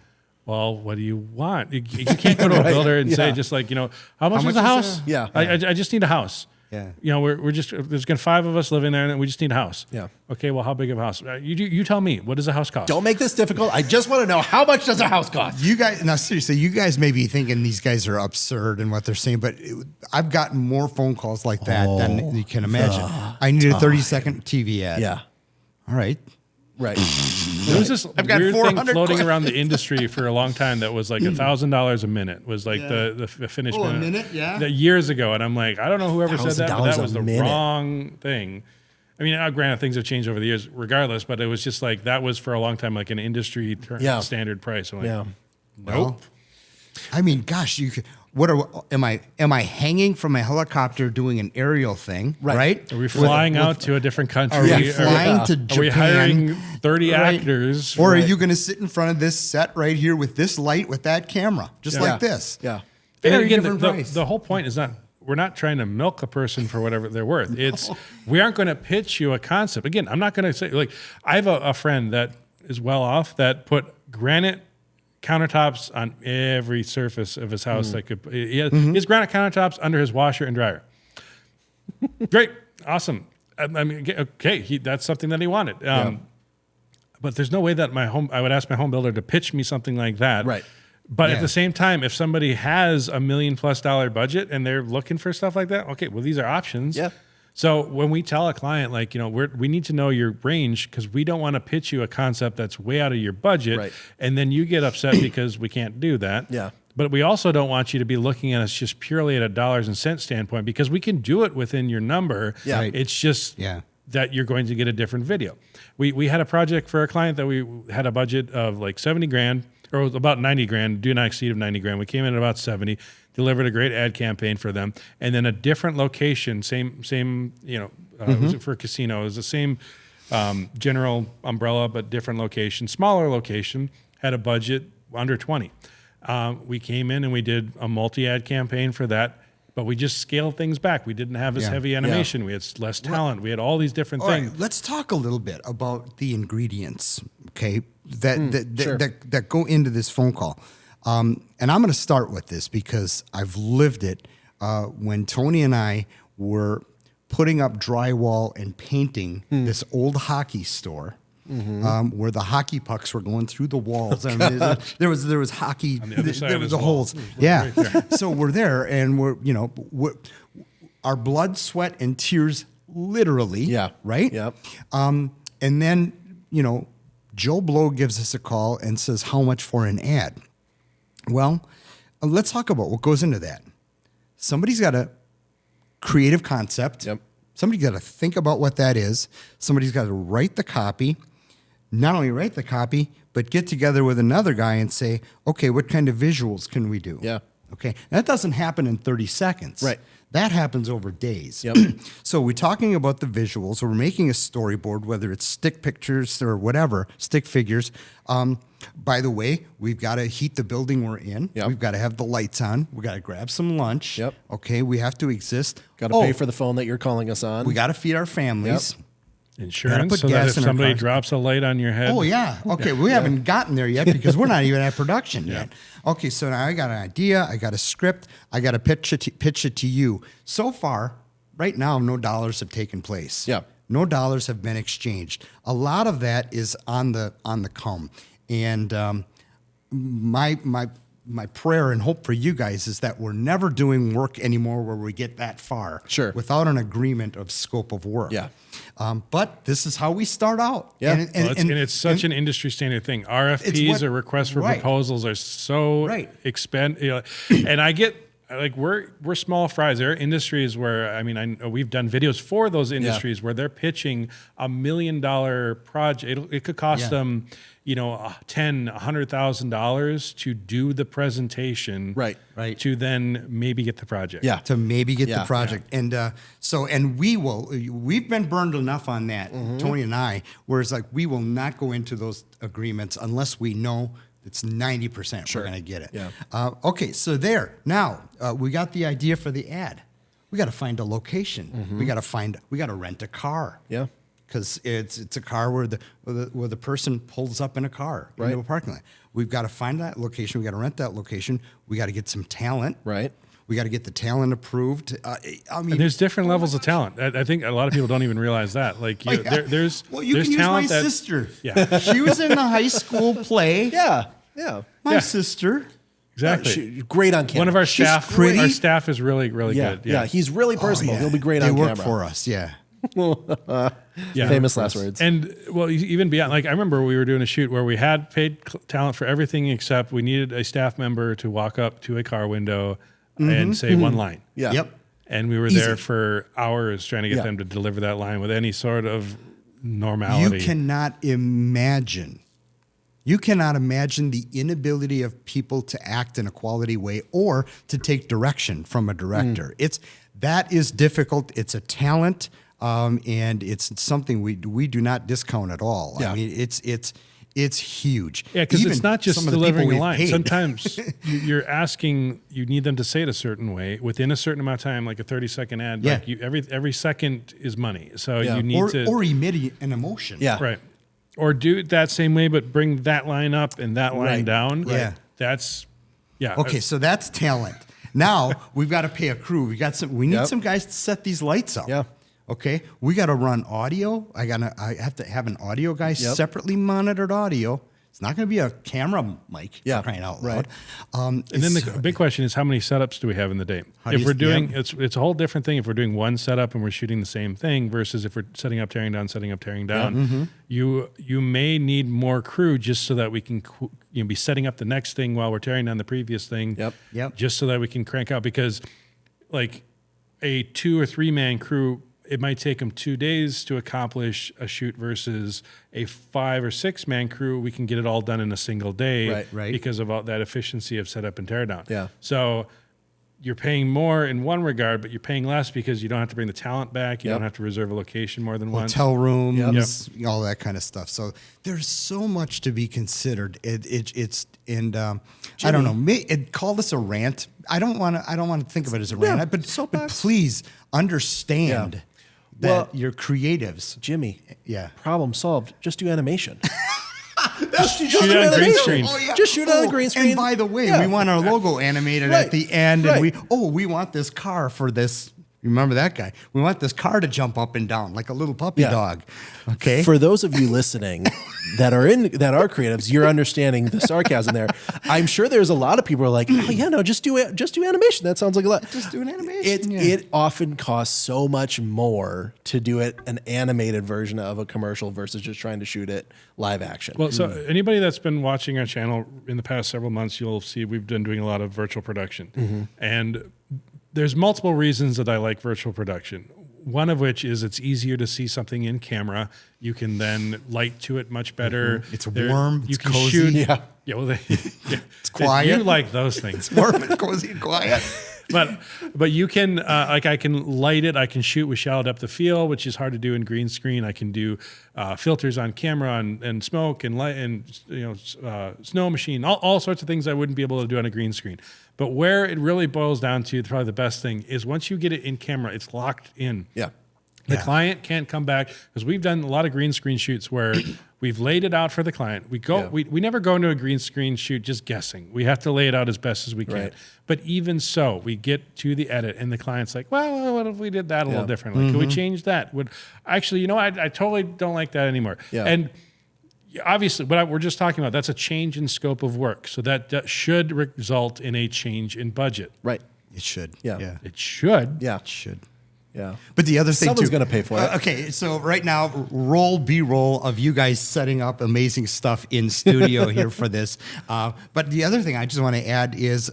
Well, what do you want? You can't go to a builder and say just like, how much is a house? Yeah. I just need a house. Yeah. We're just, there's going to 5 of us living there and we just need a house. Yeah. Okay, well, how big of a house? You tell me, what does a house cost? Don't make this difficult. I just want to know, how much does a house cost? You guys, now seriously, you guys may be thinking these guys are absurd in what they're saying, but I've gotten more phone calls like that than you can imagine. I need a 30-second TV ad. Yeah. All right. Right. There was this I've got weird thing 400 floating around the industry for a long time that was like $1,000 a minute was like the finished a minute. minute, yeah. Years ago. And I'm like, I don't know whoever said that, but $1,000 that was a the minute. wrong thing. I mean, granted, things have changed over the years regardless, but it was just like, that was for a long time like an industry standard price. I'm like, nope. I mean, gosh, you could. Am I hanging from a helicopter doing an aerial thing? Right. Are we flying out to a different country? Are we flying to Japan? Are we hiring 30 actors? Or are you going to sit in front of this set right here with this light with that camera, just like this? Yeah. Very again, different price. the whole point is we're not trying to milk a person for whatever they're worth. It's we aren't going to pitch you a concept. Again, I'm not going to say, like, I have a friend that is well off that put granite countertops on every surface of his house. He has granite countertops under his washer and dryer. Great, awesome. I mean, okay, that's something that he wanted. But there's no way that I would ask my home builder to pitch me something like that. Right. But at the same time, if somebody has $1 million+ budget and they're looking for stuff like that, okay, well, these are options. Yeah. So when we tell a client, like, we need to know your range because we don't want to pitch you a concept that's way out of your budget. Right. And then you get upset because we can't do that. Yeah. But we also don't want you to be looking at us just purely at a dollars and cents standpoint because we can do it within your number. Yeah. Right. It's just that you're going to get a different video. We had a project for a client that we had a budget of like $70,000 or about $90,000, do not exceed of $90,000. We came in at about 70, delivered a great ad campaign for them, and then a different location, same it was for a casino. It was the same general umbrella, but different location, smaller location, had a budget under 20. We came in and we did a multi-ad campaign for that, but we just scaled things back. We didn't have as heavy animation. We had less talent. We had all these different things. All right, let's talk a little bit about the ingredients, okay? that go into this phone call. And I'm going to start with this because I've lived it when Tony and I were putting up drywall and painting this old hockey store. Where the hockey pucks were going through the walls. I mean, there was hockey. On the other side there of was this the wall. holes. Yeah. So we're there, and we're our blood, sweat, and tears, literally. Yeah. Right. Yep. And then Joe Blow gives us a call and says, "How much for an ad?" Well, let's talk about what goes into that. Somebody's got a creative concept. Yep. Somebody's got to think about what that is. Somebody's got to write the copy. Not only write the copy, but get together with another guy and say, okay, what kind of visuals can we do? Yeah. Okay. That doesn't happen in 30 seconds. Right. That happens over days. Yep. So we're talking about the visuals. We're making a storyboard, whether it's stick pictures or whatever, stick figures. By the way, we've got to heat the building we're in. Yep. We've got to have the lights on. We've got to grab some lunch. Yep. Okay. We have to exist. Got to pay for the phone that you're calling us on. We got to feed our families. Insurance, put so that gas if in our somebody cars. drops a light on your head. Oh yeah. Okay. We haven't gotten there yet because we're not even at production yet. Okay. So now I got an idea. I got a script. I got to pitch it to you. So far, right now, no dollars have taken place. Yeah. No dollars have been exchanged. A lot of that is on the come. And my prayer and hope for you guys is that we're never doing work anymore where we get that far. Sure. Without an agreement of scope of work. Yeah. But this is how we start out. Yeah. And it's such an industry standard thing. RFPs or requests for proposals are so and I get like we're small fries. There are industries where I know we've done videos for those industries where they're pitching $1 million project. It could cost them $100,000 to do the presentation, Right. to then maybe get the project. Yeah. To maybe get the project. And we've been burned enough on that, Tony and I, where it's like we will not go into those agreements unless we know it's 90% we're going to get it. Yeah. Okay, so now we got the idea for the ad. We got to find a location. We got to rent a car. Yeah. Because it's a car where the person pulls up in a car into a parking lot. We've got to find that location. We got to rent that location. We got to get some talent. Right. We got to get the talent approved. And there's different levels of talent. I think a lot of people don't even realize that. Like, there's well, you there's can use talent my sister. Yeah, she was in the high school play. Yeah. My sister. Exactly. Great on camera. One of our staff. pretty. Our staff is really Yeah. good. Yeah. He's really personable. Oh, yeah. He'll be great they on work camera. for us. Yeah. Famous last words. And well, even beyond, like I remember we were doing a shoot where we had paid talent for everything except we needed a staff member to walk up to a car window and say one line. Yeah. Yep. And we were there for hours trying to get them to deliver that line with any sort of normality. You cannot imagine the inability of people to act in a quality way or to take direction from a director. That is difficult. It's a talent, and it's something we do not discount at all. Yeah. I mean, it's huge. Yeah, because Even it's not just some of the people delivering a we've line. paid. Sometimes you're asking, you need them to say it a certain way within a certain amount of time, like a 30-second ad. Yeah. Like every second is money. So Yeah. you need or emit an emotion. Yeah. right. Or do it that same way, but bring that line up and that line down. Yeah. That's, Okay, so that's talent. Now we've got to pay a crew. We need Yep. some guys to set these lights up. Yeah. Okay, we got to run audio. I have to have an audio guy, separately monitored audio. It's not going to be a camera mic. Yeah. For crying out loud. Right. and then the big question is, how many setups do we have in the day? If we're doing, it's a whole different thing. If we're doing one setup and we're shooting the same thing versus if we're setting up, tearing down, setting up, tearing down, you may need more crew just so that we can be setting up the next thing while we're tearing down the previous thing. Yep. Just so that we can crank out, because like a 2 or 3 man crew, it might take them 2 days to accomplish a shoot versus a 5 or 6 man crew. We can get it all done in a single day, Right. because of all that efficiency of setup and tear down. Yeah. So you're paying more in one regard, but you're paying less because you don't have to bring the talent back. You don't have to reserve a location more than once. Hotel rooms, all that kind of stuff. So there's so much to be considered. I don't know. Call this a rant. I don't want to think of it as a rant. But please understand that you're creatives. Jimmy. Yeah. Problem solved. Just do animation. Just shoot it on green screen. Just shoot it on a green screen. And by the way, we want our logo animated Right. at the end, and Right. we want this car for this. You remember that guy? We want this car to jump up and down like a little puppy Yeah. dog. Okay. For those of you listening that are creatives, you're understanding the sarcasm there. I'm sure there's a lot of people who are like, oh yeah, no, just do animation. That sounds like a lot. Just do an animation. It often costs so much more to do an animated version of a commercial versus just trying to shoot it live action. Well, so anybody that's been watching our channel in the past several months, you'll see we've been doing a lot of virtual production. And there's multiple reasons that I like virtual production. One of which is it's easier to see something in camera. You can then light to it much better. It's warm, You it's can cozy. shoot. Yeah. Yeah, well, it's quiet. You like those things. warm and cozy and quiet. But you can like I can light it. I can shoot with shallow depth of field, which is hard to do in green screen. I can do filters on camera and smoke and light and snow machine, all sorts of things I wouldn't be able to do on a green screen. But where it really boils down to, probably the best thing is once you get it in camera, it's locked in. Yeah. The client can't come back because we've done a lot of green screen shoots where we've laid it out for the client. We never go into a green screen shoot just guessing. We have to lay it out as best as we can. Right. But even so, we get to the edit and the client's like, well, what if we did that a little differently? Could we change that? Actually, I totally don't like that anymore. Yeah. And obviously, what we're just talking about, that's a change in scope of work. So that should result in a change in budget. Right. It should. Yeah. It should. Yeah. It should. Yeah. But the other thing Someone's too, gonna pay for it. Okay, so right now, roll B-roll of you guys setting up amazing stuff in studio here for this. But the other thing I just want to add is,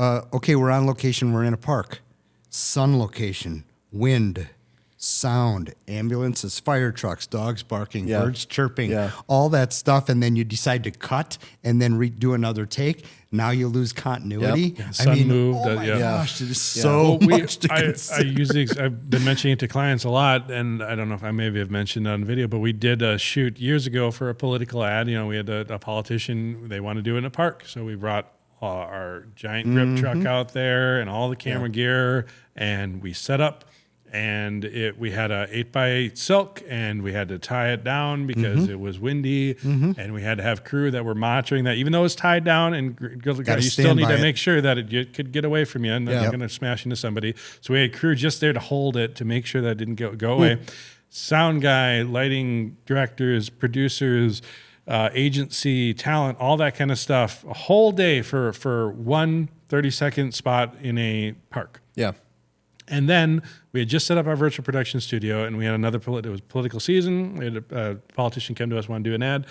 okay, we're on location, we're in a park, sun location, wind, sound, ambulances, fire trucks, dogs barking, Yeah. birds chirping, Yeah. all that stuff, and then you decide to cut and then do another take. Now you lose continuity. Yep. Sun moved, oh my yeah. gosh, there's so Well, much to I consider. usually, I've been mentioning it to clients a lot, and I don't know if I maybe have mentioned it on video, but we did a shoot years ago for a political ad. We had a politician, they want to do it in a park. So we brought our giant grip truck out there and all the camera gear, and we set up. And we had a 8x8 silk, and we had to tie it down because it was windy, and we had to have crew that were monitoring that. Even though it's tied down, and you still need to make sure that it could get away from you and not going to smash into somebody. So we had crew just there to hold it to make sure that it didn't go away. Sound guy, lighting directors, producers, agency, talent, all that kind of stuff. A whole day for one 30-second spot in a park. Yeah. And then we had just set up our virtual production studio, and we had another it was political season. We had a politician come to us, want to do an ad.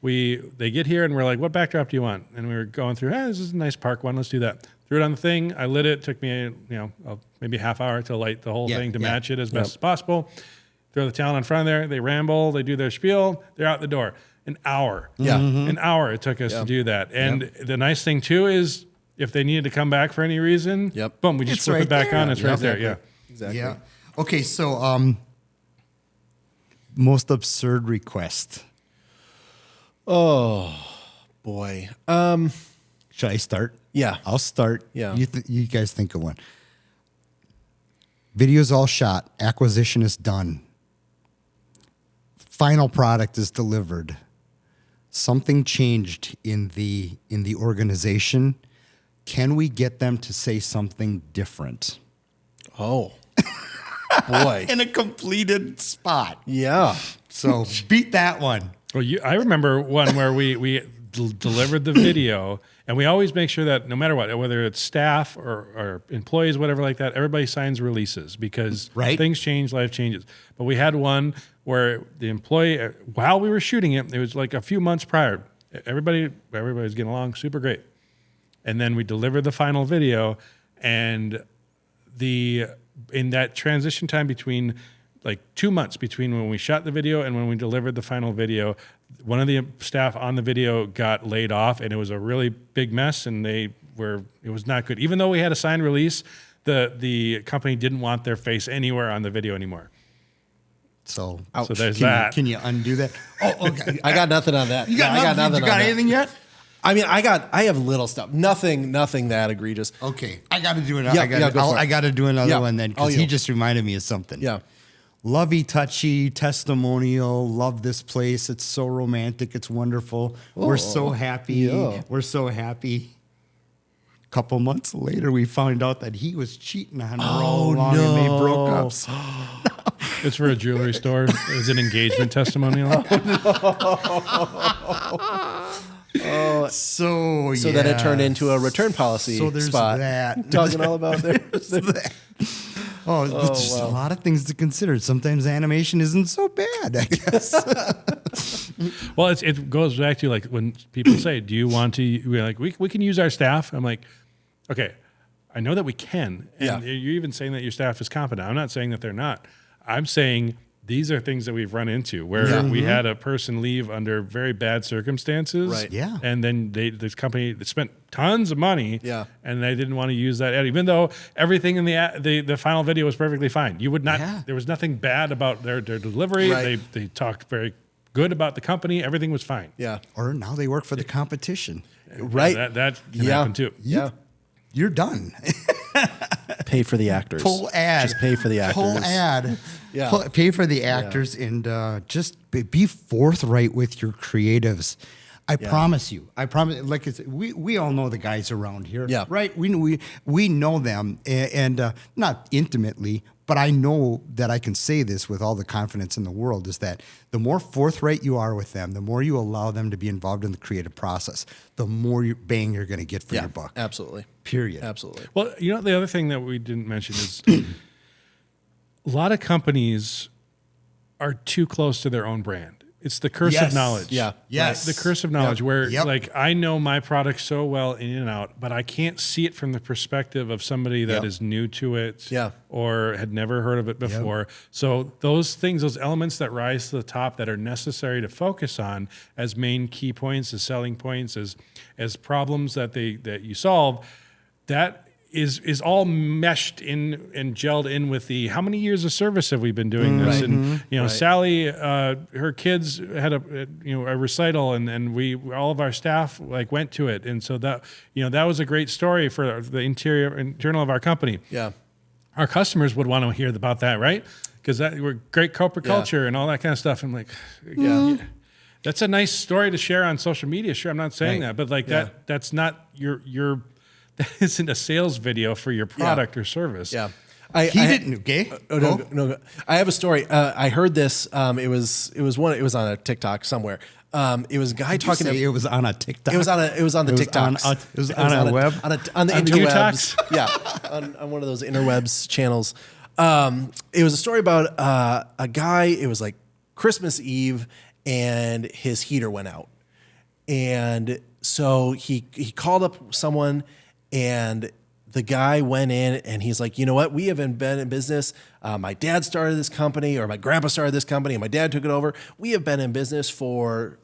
They get here, and we're like, what backdrop do you want? And we were going through, this is a nice park one, let's do that. Threw it on the thing, I lit it, took me maybe a half hour to light the whole thing to match it as best as possible. Throw the talent in front of there, they ramble, they do their spiel, they're out the door. An hour. Yeah. An hour it took us to do that. And the nice thing too is if they needed to come back for any reason, boom, we just It's flip right it back there. on. It's right there. Exactly. Yeah. Exactly. Yeah. Okay, so most absurd request. Oh boy. Should I start? Yeah. I'll start. Yeah. You guys think of one. Video's all shot. Acquisition is done. Final product is delivered. Something changed in the organization. Can we get them to say something different? Oh boy. In a completed spot. Yeah. So beat that one. Well, I remember one where we delivered the video, and we always make sure that no matter what, whether it's staff or employees, whatever like that, everybody signs releases because things change, life changes. But we had one where the employee, while we were shooting it was like a few months prior, everybody's getting along super great. And then we delivered the final video, and in that transition time between like 2 months between when we shot the video and when we delivered the final video, one of the staff on the video got laid off, and it was a really big mess, and it was not good. Even though we had a signed release, the company didn't want their face anywhere on the video anymore. So there's that. Can you undo that? Oh, okay. I got nothing on that. You got nothing. You got anything yet? I mean, I have little stuff. Nothing that egregious. Okay, I got to do another. Yeah, go for it. I got to do another Yeah. one then because he just reminded me of something. Yeah. lovey-touchy testimonial. Love this place. It's so romantic. It's wonderful. We're so happy. Yeah. We're so happy. Couple months later, we found out that he was cheating on her all along, and they broke up. So, It's for a jewelry store. It's an engagement testimonial. so then it turned into a return policy So there's spot. that. Talking all about there. Oh, there's just a lot of things to consider. Sometimes animation isn't so bad, I guess. Well, it goes back to like when people say, "Do you want to?" We're like, we can use our staff. I'm like, okay, I know that we can. And you're even saying that your staff is competent. I'm not saying that they're not. I'm saying these are things that we've run into where we had a person leave under very bad circumstances. Right. Yeah. And then this company spent tons of money. Yeah. And they didn't want to use that ad, even though everything in the final video was perfectly fine. You would not. Yeah. There was nothing bad about their delivery. Right. They talked very good about the company. Everything was fine. Yeah. Or now they work for the competition. Right. That can happen too. Yeah. You're done. Pay for the actors. Pull ad. Just pay for the actors. Pull ad. Yeah. Pay for the actors and just be forthright with your creatives. I promise you. I promise. Like it's, we all know the guys around here. Yeah. Right. We know them and not intimately, but I know that I can say this with all the confidence in the world is that the more forthright you are with them, the more you allow them to be involved in the creative process, the more bang you're going to get for your buck. Absolutely. Period. Absolutely. Well, you know, the other thing that we didn't mention is a lot of companies are too close to their own brand. It's the curse of knowledge. Yeah. Yes. The curse of knowledge where Yep. like I know my product so well in and out, but I can't see it from the perspective of somebody that is new to it or had never heard of it before. So those things, those elements that rise to the top that are necessary to focus on as main key points, as selling points, as problems that you solve, that is all meshed in and gelled in with the how many years of service have we been doing this? And you know, Sally, her kids had a recital, and we all of our staff like went to it, and so that that was a great story for the internal of our company. Yeah. Our customers would want to hear about that, right? Because we're great corporate culture and all that kind of stuff. I'm like, that's a nice story to share on social media. Sure, I'm not saying that, but like that's not your that isn't a sales video for your product or service. Yeah. He didn't, okay? No. I have a story. I heard this. It was on a TikTok somewhere. It was a guy talking. It was on a TikTok. It was on the TikToks. It was on a web. On the interwebs. On one of those interwebs channels. It was a story about a guy. It was like Christmas Eve, and his heater went out, and so he called up someone. And the guy went in and he's like, you know what? We haven't been in business. My dad started this company, or my grandpa started this company, and my dad took it over. We have been in business for,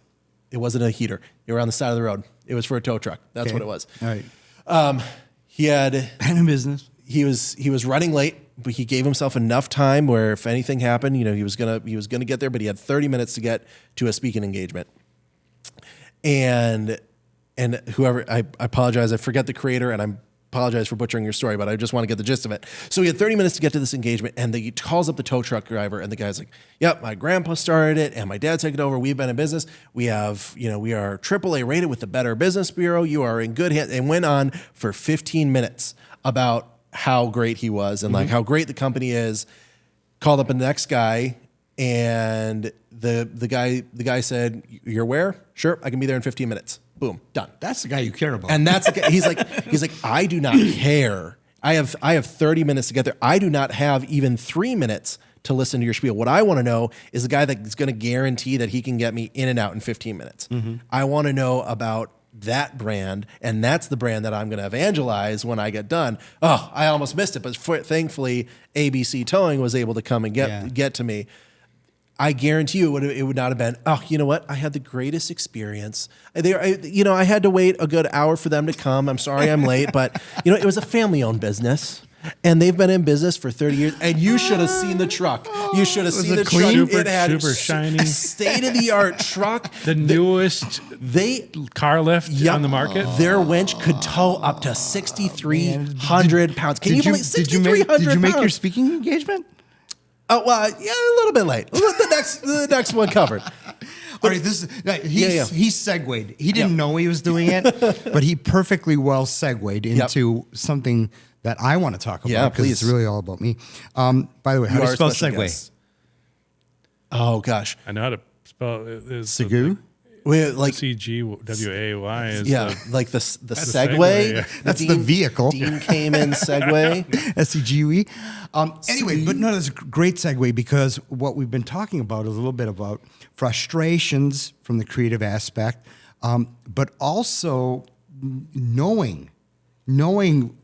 it wasn't a heater. They were on the side of the road. It was for a tow truck. That's what it was. All right. He had been in business. He was running late, but he gave himself enough time where if anything happened, he was gonna get there. But he had 30 minutes to get to a speaking engagement. And whoever, I apologize, I forget the creator, and I apologize for butchering your story, but I just want to get the gist of it. So he had 30 minutes to get to this engagement, and he calls up the tow truck driver, and the guy's like, yep, my grandpa started it, and my dad took it over. We've been in business. We are AAA rated with the Better Business Bureau. You are in good hands. And went on for 15 minutes about how great he was and like how great the company is. Called up the next guy, and the guy said, you're where? Sure, I can be there in 15 minutes. Boom, done. That's the guy you care about. And that's the guy, he's like, I do not care. I have 30 minutes to get there. I do not have even 3 minutes to listen to your spiel. What I want to know is the guy that's going to guarantee that he can get me in and out in 15 minutes. I want to know about that brand, and that's the brand that I'm going to evangelize when I get done. Oh, I almost missed it, but thankfully ABC Towing was able to come and get to me. I guarantee you it would not have been, oh, you know what? I had the greatest experience. I had to wait a good hour for them to come. I'm sorry I'm late, but it was a family-owned business. And they've been in business for 30 years. And you should have seen the truck. You should have seen the truck. Super, it had super shiny, state-of-the-art truck. The newest car lift on the market. Their winch could tow up to 6,300 pounds. Can you believe 6,300 pounds? Did you make your speaking engagement? Oh well, yeah, a little bit late. The next one covered. All right, he segued. He didn't know he was doing it, but he perfectly well segued into something that I want to talk about because it's really all about me. By the way, how do you spell segue? Oh gosh, I know how to spell it. Segu? Like C-G-W-A-Y is like the Segway. Segway, yeah. That's the vehicle. Dean Kamen Segway. S-E-G-U-E. Anyway, but no, that's a great segue because what we've been talking about is a little bit about frustrations from the creative aspect, but also knowing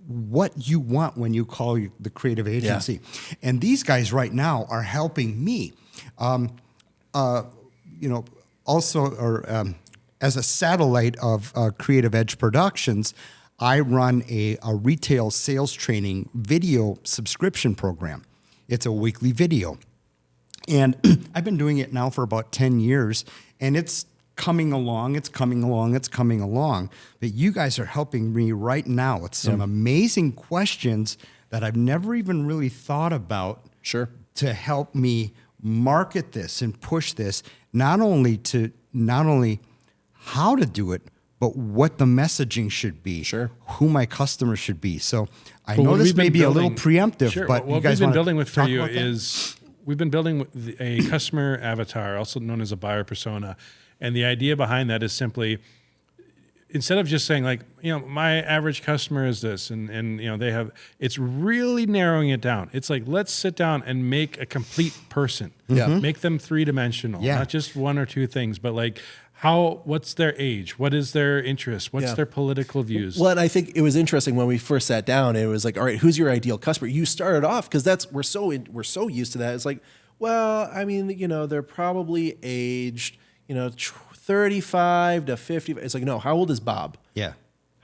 what you want when you call the creative agency. Yeah. And these guys right now are helping me. As a satellite of Creative Edge Productions, I run a retail sales training video subscription program. It's a weekly video. And I've been doing it now for about 10 years, and it's coming along. But you guys are helping me right now with some amazing questions that I've never even really thought about to help me market this and push this, not only how to do it, but what the messaging should be, who my customers should be. So I know this may be a little preemptive, but what you guys we've been want building to with for talk you about that? is we've been building with a customer avatar, also known as a buyer persona. And the idea behind that is simply, instead of just saying like, my average customer is this, and they have, it's really narrowing it down. It's like, let's sit down and make a complete person. Yeah. Make them three-dimensional, not just one or two things, but like what's their age? What is their interest? What's their political views? Well, and I think it was interesting when we first sat down. It was like, all right, who's your ideal customer? You started off because we're so used to that. It's like, well, I mean, they're probably aged, 35 to 50. It's like, no, how old is Bob? Yeah.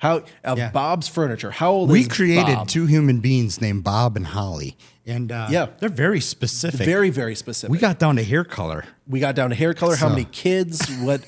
Bob's Furniture. How old we is created Bob? two human beings named Bob and Holly. And they're very specific. Very, very specific. We got down to hair color. How many kids, what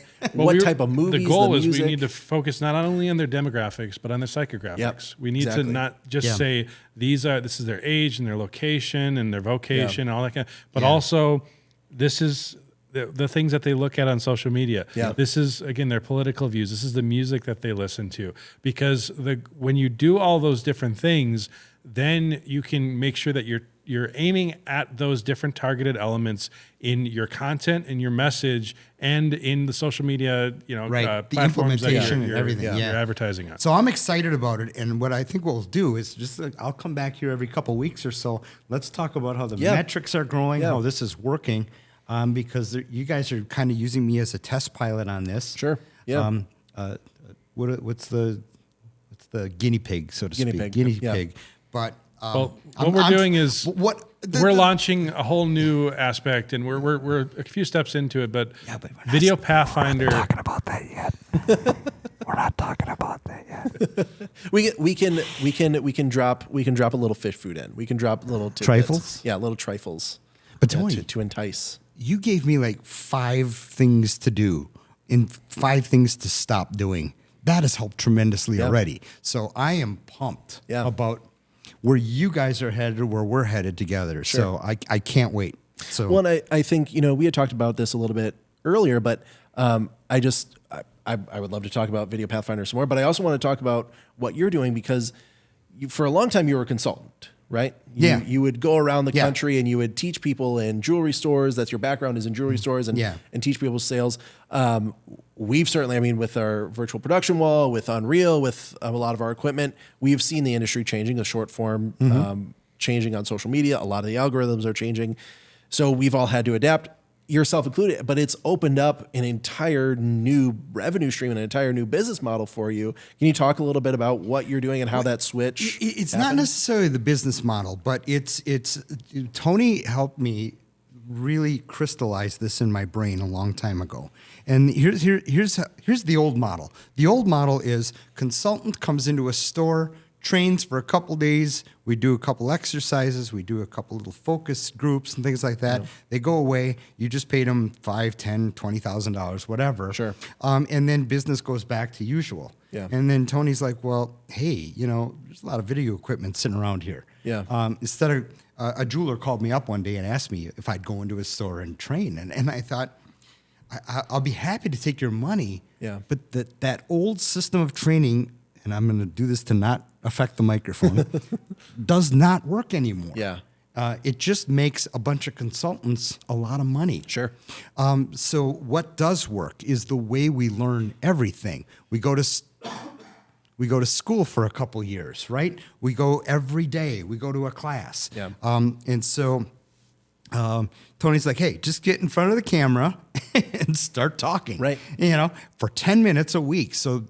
type of movies, the goal the is music. we need to focus not only on their demographics, but on their psychographics. Yep, We need to not just say this is their age and their location and their vocation and all that kind of, but also this is the things that they look at on social media. Yeah. This is, again, their political views. This is the music that they listen to. Because when you do all those different things, then you can make sure that you're aiming at those different targeted elements in your content, in your message, and in the social media, the platforms that implementation and everything. you're advertising on. So I'm excited about it, and what I think we'll do is just I'll come back here every couple of weeks or so. Let's talk about how the metrics are growing, how this is working, because you guys are kind of using me as a test pilot on this. Sure. Yeah. What's the guinea pig, so to speak? Guinea pig. But what we're doing is we're launching a whole new aspect, and we're a few steps into it. But Video Pathfinder. We're not talking about that yet. We're not talking about that yet. We can drop a little fish food in. We can drop little tidbits. Trifles. Yeah, little trifles. But Tony, to entice. You gave me like 5 things to do and 5 things to stop doing. That has helped tremendously already. So I am pumped about where you guys are headed or where we're headed together. Sure. So I can't wait. So well, and I think, we had talked about this a little bit earlier, but I would love to talk about Video Pathfinder some more, but I also want to talk about what you're doing because for a long time you were a consultant, right? You would go around the country and you would teach people in jewelry stores. That's your background is in jewelry stores and teach people sales. We've certainly, with our virtual production wall, with Unreal, with a lot of our equipment, we've seen the industry changing, the short form changing on social media. A lot of the algorithms are changing. So we've all had to adapt, yourself included, but it's opened up an entire new revenue stream and an entire new business model for you. Can you talk a little bit about what you're doing and how that switch It's happened? not necessarily the business model, but it's Tony helped me really crystallize this in my brain a long time ago. And here's the old model. The old model is consultant comes into a store, trains for a couple days. We do a couple exercises. We do a couple little focus groups and things like that. Yeah. They go away. You just paid them $5,000, $10,000, $20,000, whatever. Sure. And then business goes back to usual. Yeah. And then Tony's like, well, hey, there's a lot of video equipment sitting around here. Yeah. Instead of a jeweler called me up one day and asked me if I'd go into his store and train. And I thought, I'll be happy to take your money. Yeah. But that old system of training, and I'm going to do this to not affect the microphone, does not work anymore. Yeah. It just makes a bunch of consultants a lot of money. Sure. So what does work is the way we learn everything. We go to school for a couple years, right? We go every day. We go to a class. Yeah. And so Tony's like, hey, just get in front of the camera and start talking. Right. For 10 minutes a week. So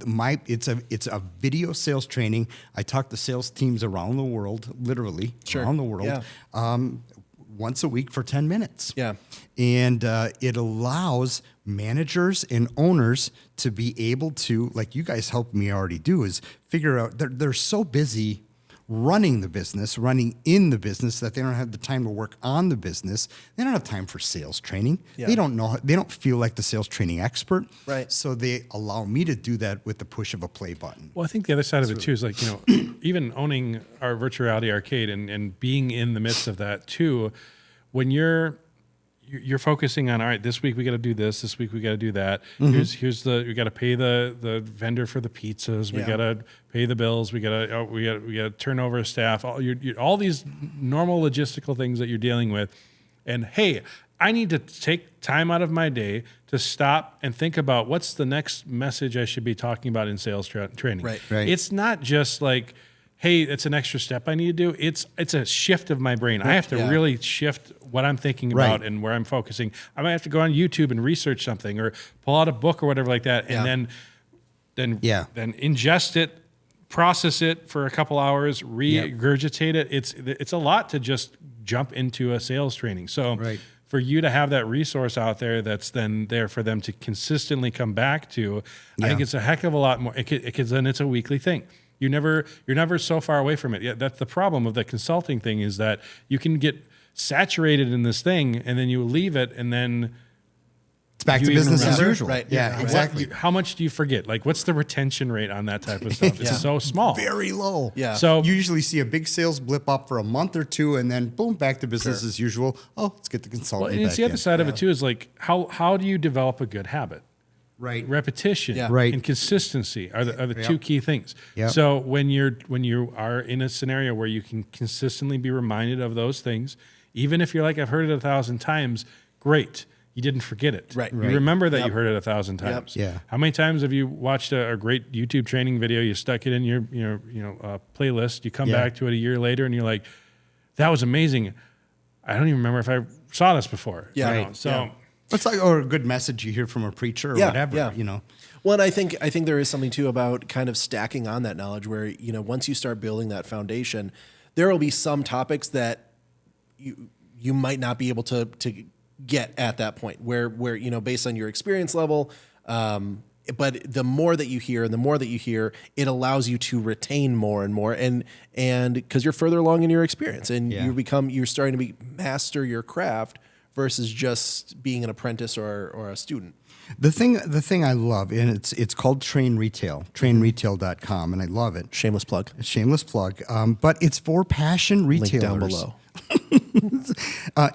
it's a video sales training. I talk to sales teams around the world, literally around the world, once a week for 10 minutes. Yeah. And it allows managers and owners to be able to, like you guys helped me already do, is figure out they're so busy running the business, running in the business, that they don't have the time to work on the business. They don't have time for sales training. Yeah. They don't feel like the sales training expert. Right. So they allow me to do that with the push of a play button. Well, I think the other side of it too is like, even owning our virtual reality arcade and being in the midst of that too, when you're focusing on, all right, this week we got to do this week we got to do that. Mm-hmm. We got to pay the vendor for the pizzas. We got to pay the bills. We got to turn over staff. All these normal logistical things that you're dealing with. And hey, I need to take time out of my day to stop and think about what's the next message I should be talking about in sales training. Right. It's not just like, hey, it's an extra step I need to do. It's a shift of my brain. I have to really shift what I'm thinking about and where I'm focusing. I might have to go on YouTube and research something or pull out a book or whatever like that, and then ingest it, process it for a couple hours, regurgitate it. It's a lot to just jump into a sales training. So for you to have that resource out there that's then there for them to consistently come back to, I think it's a heck of a lot more. Then it's a weekly thing. You're never so far away from it. Yeah, that's the problem of the consulting thing, is that you can get saturated in this thing and then you leave it and then it's back to business as usual. Right. Yeah, exactly. How much do you forget? Like, what's the retention rate on that type of stuff? It's so small. Very low. Yeah. So You usually see a big sales blip up for a month or two, and then boom, back to business as usual. Oh, let's get the consultant and it's back the other in. side of it too, is like, how do you develop a good habit? Right. Repetition and consistency are the two key things. Yep. So when you are in a scenario where you can consistently be reminded of those things, even if you're like, I've heard it 1,000 times, great. You didn't forget it. Right. You remember that you heard it 1,000 times. Yeah. How many times have you watched a great YouTube training video? You stuck it in your playlist. You come back to it a year later and you're like, that was amazing. I don't even remember if I saw this before. Yeah. You know? So. It's like, or a good message you hear from a preacher or whatever, Well, and I think there is something too about kind of stacking on that knowledge where, once you start building that foundation, there will be some topics that you might not be able to get at that point where based on your experience level, but the more that you hear and the more that you hear, it allows you to retain more and more, and because you're further along in your experience and you're starting to master your craft versus just being an apprentice or a student. The thing I love, and it's called Train Retail, trainretail.com, and I love it. Shameless plug. But it's for passion retailers. Link down below.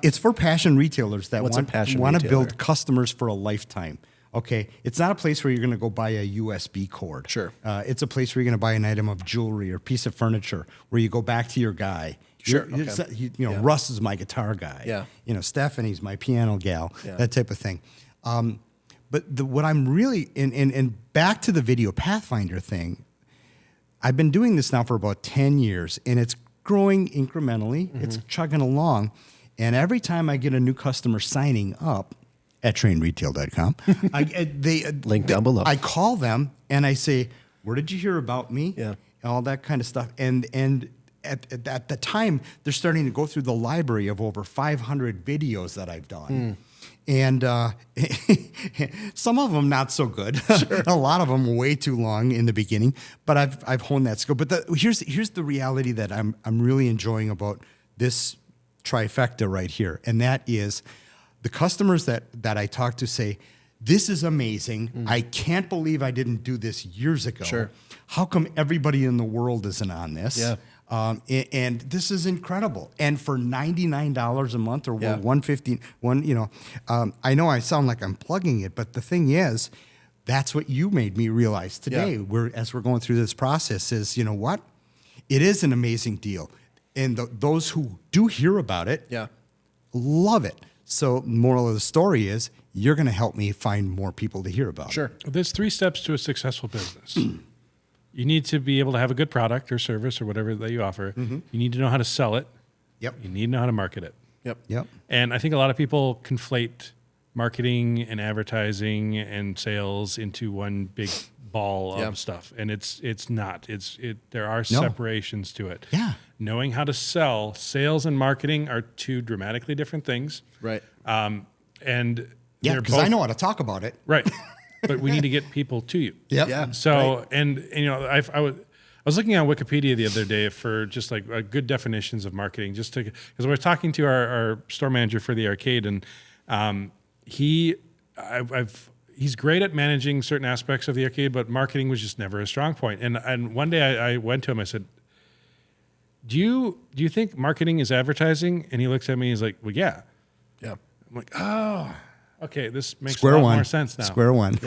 It's for passion retailers that want to retailer? build customers for a lifetime. Okay, it's not a place where you're going to go buy a USB cord. Sure. It's a place where you're going to buy an item of jewelry or piece of furniture where you go back to your guy. Sure. Russ is my guitar guy. Yeah. Stephanie's my piano gal. That type of thing. But what I'm really and back to the video Pathfinder thing. I've been doing this now for about 10 years, and it's growing incrementally. Mm-hmm. It's chugging along, and every time I get a new customer signing up at trainretail.com, Link down below. I call them and I say, "Where did you hear about me?" Yeah. And all that kind of stuff, and at the time, they're starting to go through the library of over 500 videos that I've done. And some of them not so good. Sure. A lot of them way too long in the beginning. But I've honed that skill. But here's the reality that I'm really enjoying about this trifecta right here, and that is the customers that I talk to say, "This is amazing. I can't believe I didn't do this years ago. Sure. How come everybody in the world isn't on this?" Yeah. And this is incredible. And for $99 a month or Yeah. $115, I know I sound like I'm plugging it, but the thing is, that's what you made me realize today. Yeah. As we're going through this process is, you know what? It is an amazing deal. And those who do hear about it Yeah. love it. So moral of the story is you're going to help me find more people to hear about it. Sure. There's 3 steps to a successful business. You need to be able to have a good product or service or whatever that you offer. You need to know how to sell it. Yep. You need to know how to market it. Yep. And I think a lot of people conflate marketing and advertising and sales into one big ball of Yep. stuff, and it's not. There are separations to it. Yeah. Knowing how to sell, sales and marketing are 2 dramatically different things. Right. And Yeah, they're because both I know how to talk about it. right, but we need to get people to you. Yep. Yeah. So, and I was looking on Wikipedia the other day for just like good definitions of marketing, just to, because we were talking to our store manager for the arcade, and he's great at managing certain aspects of the arcade, but marketing was just never a strong point. And one day I went to him, I said, do you think marketing is advertising? And he looks at me, he's like, well, yeah. Yeah. I'm like, oh, okay, this makes Square a lot one. more sense now. Square one.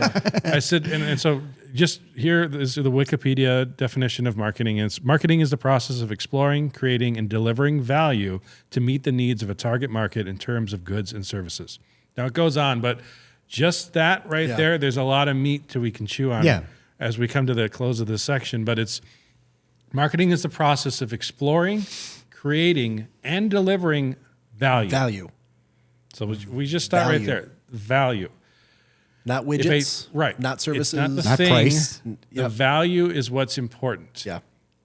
I said, and so just here is the Wikipedia definition of marketing. Marketing is the process of exploring, creating, and delivering value to meet the needs of a target market in terms of goods and services. Now it goes on, but just that right Yeah. there, there's a lot of meat that we can chew on Yeah. as we come to the close of this section. But marketing is the process of exploring, creating, and delivering value. Value. So we just start right Value. there. Value. Not If widgets. right. Not services. It's not the Not thing. price. The value is what's important. Yeah.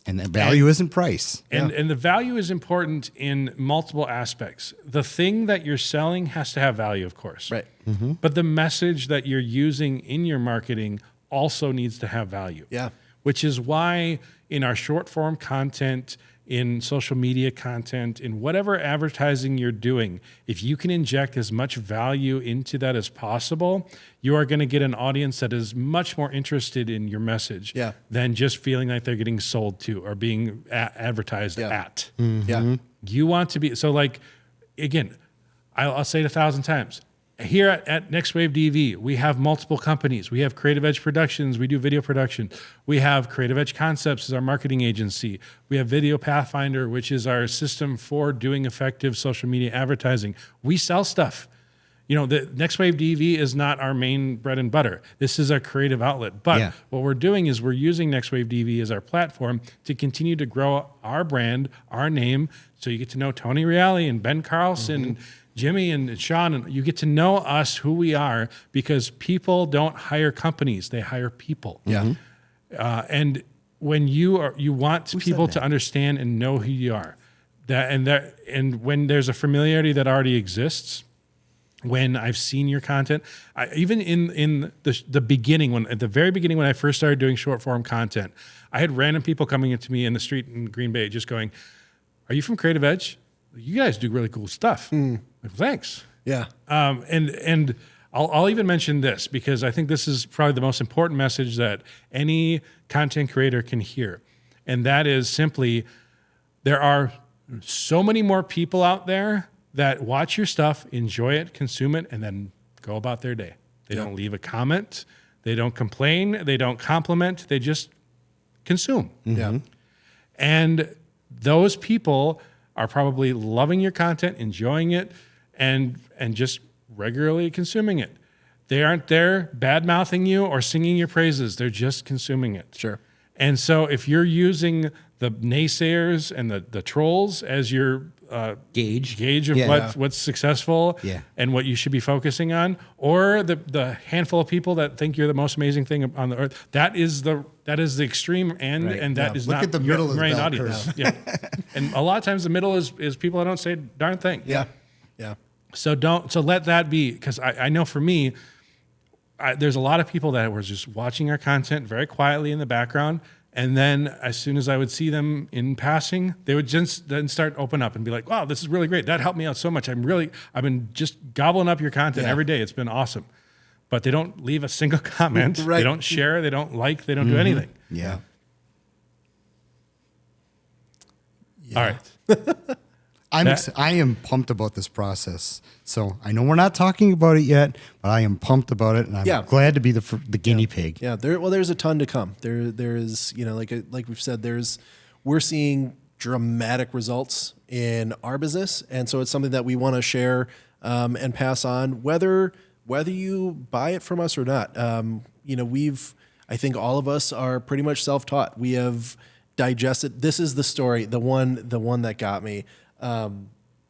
And the value isn't price. And the value is important in multiple aspects. The thing that you're selling has to have value, of course. Right. But the message that you're using in your marketing also needs to have value. Yeah. Which is why in our short form content, in social media content, in whatever advertising you're doing, if you can inject as much value into that as possible, you are going to get an audience that is much more interested in your message Yeah. than just feeling like they're getting sold to or being advertised Yeah. at. Yeah. You want to be, so like, again, I'll say it 1,000 times. Here at NextWaveDV, we have multiple companies. We have Creative Edge Productions. We do video production. We have Creative Edge Concepts as our marketing agency. We have Video Pathfinder, which is our system for doing effective social media advertising. We sell stuff. The NextWaveDV is not our main bread and butter. This is our creative outlet. But what we're doing is we're using NextWaveDV as our platform to continue to grow our brand, our name. So you get to know Tony Reale and Ben Carlson and Jimmy and Sean, and you get to know us, who we are, because people don't hire companies; they hire people. Yeah. And when you want people to understand and know who you are, and when there's a familiarity that already exists. When I've seen your content, even in the beginning, at the very beginning, when I first started doing short form content, I had random people coming into me in the street in Green Bay, just going, "Are you from Creative Edge? You guys do really cool stuff." Like, thanks. Yeah. And I'll even mention this because I think this is probably the most important message that any content creator can hear, and that is simply there are so many more people out there that watch your stuff, enjoy it, consume it, and then go about their day. They don't leave a comment. They don't complain. They don't compliment. They just consume. Yeah. And those people are probably loving your content, enjoying it, and just regularly consuming it. They aren't there bad-mouthing you or singing your praises. They're just consuming it. Sure. And so if you're using the naysayers and the trolls as your gauge of what's successful and what you should be focusing on, or the handful of people that think you're the most amazing thing on the earth, that is the extreme end, and that is Look not at the your middle of the main bell audience. curve. Yeah. And a lot of times the middle is people that don't say a darn thing. Yeah. Yeah. So let that be, because I know for me, there's a lot of people that were just watching our content very quietly in the background. And then as soon as I would see them in passing, they would just then start open up and be like, "Wow, this is really great. That helped me out so much. I've been just gobbling up your content every day. It's been awesome." But they don't leave a single comment. Right. They don't share. They don't like. They don't do anything. Yeah. All right. I am pumped about this process. So I know we're not talking about it yet, but I am pumped about it, and I'm glad to be the guinea pig. Yeah, there's a ton to come. There's like we've said, we're seeing dramatic results in our business, and so it's something that we want to share and pass on, whether you buy it from us or not. I think all of us are pretty much self-taught. We have digested. This is the story, the one that got me.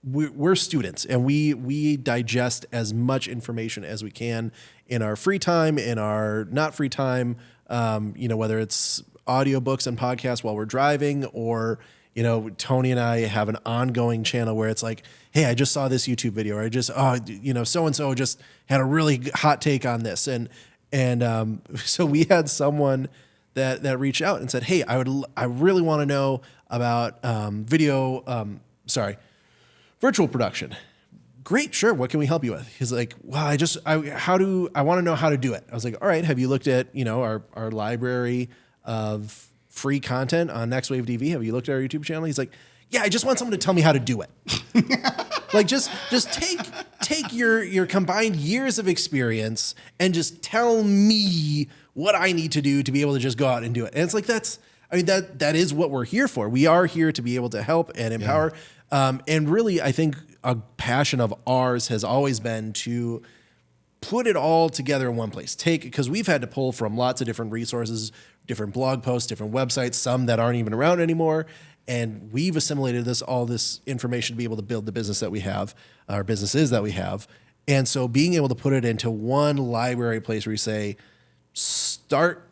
We're students, and we digest as much information as we can in our free time, in our not free time, whether it's audiobooks and podcasts while we're driving, or, Tony and I have an ongoing channel where it's like, hey, I just saw this YouTube video, or I just, so-and-so just had a really hot take on this. And so we had someone that reached out and said, hey, I really want to know about virtual production. Great, sure. What can we help you with? He's like, well, I want to know how to do it. I was like, all right, have you looked at, our library of free content on NextWaveDV? Have you looked at our YouTube channel? He's like, yeah, I just want someone to tell me how to do it. Like, just take your combined years of experience and just tell me what I need to do to be able to just go out and do it. And it's like, that is what we're here for. We are here to be able to help and empower. And really, I think a passion of ours has always been to put it all together in one place. Because we've had to pull from lots of different resources, different blog posts, different websites, some that aren't even around anymore. And we've assimilated all this information to be able to build the business that we have, our businesses that we have. And so being able to put it into one library place where you say, start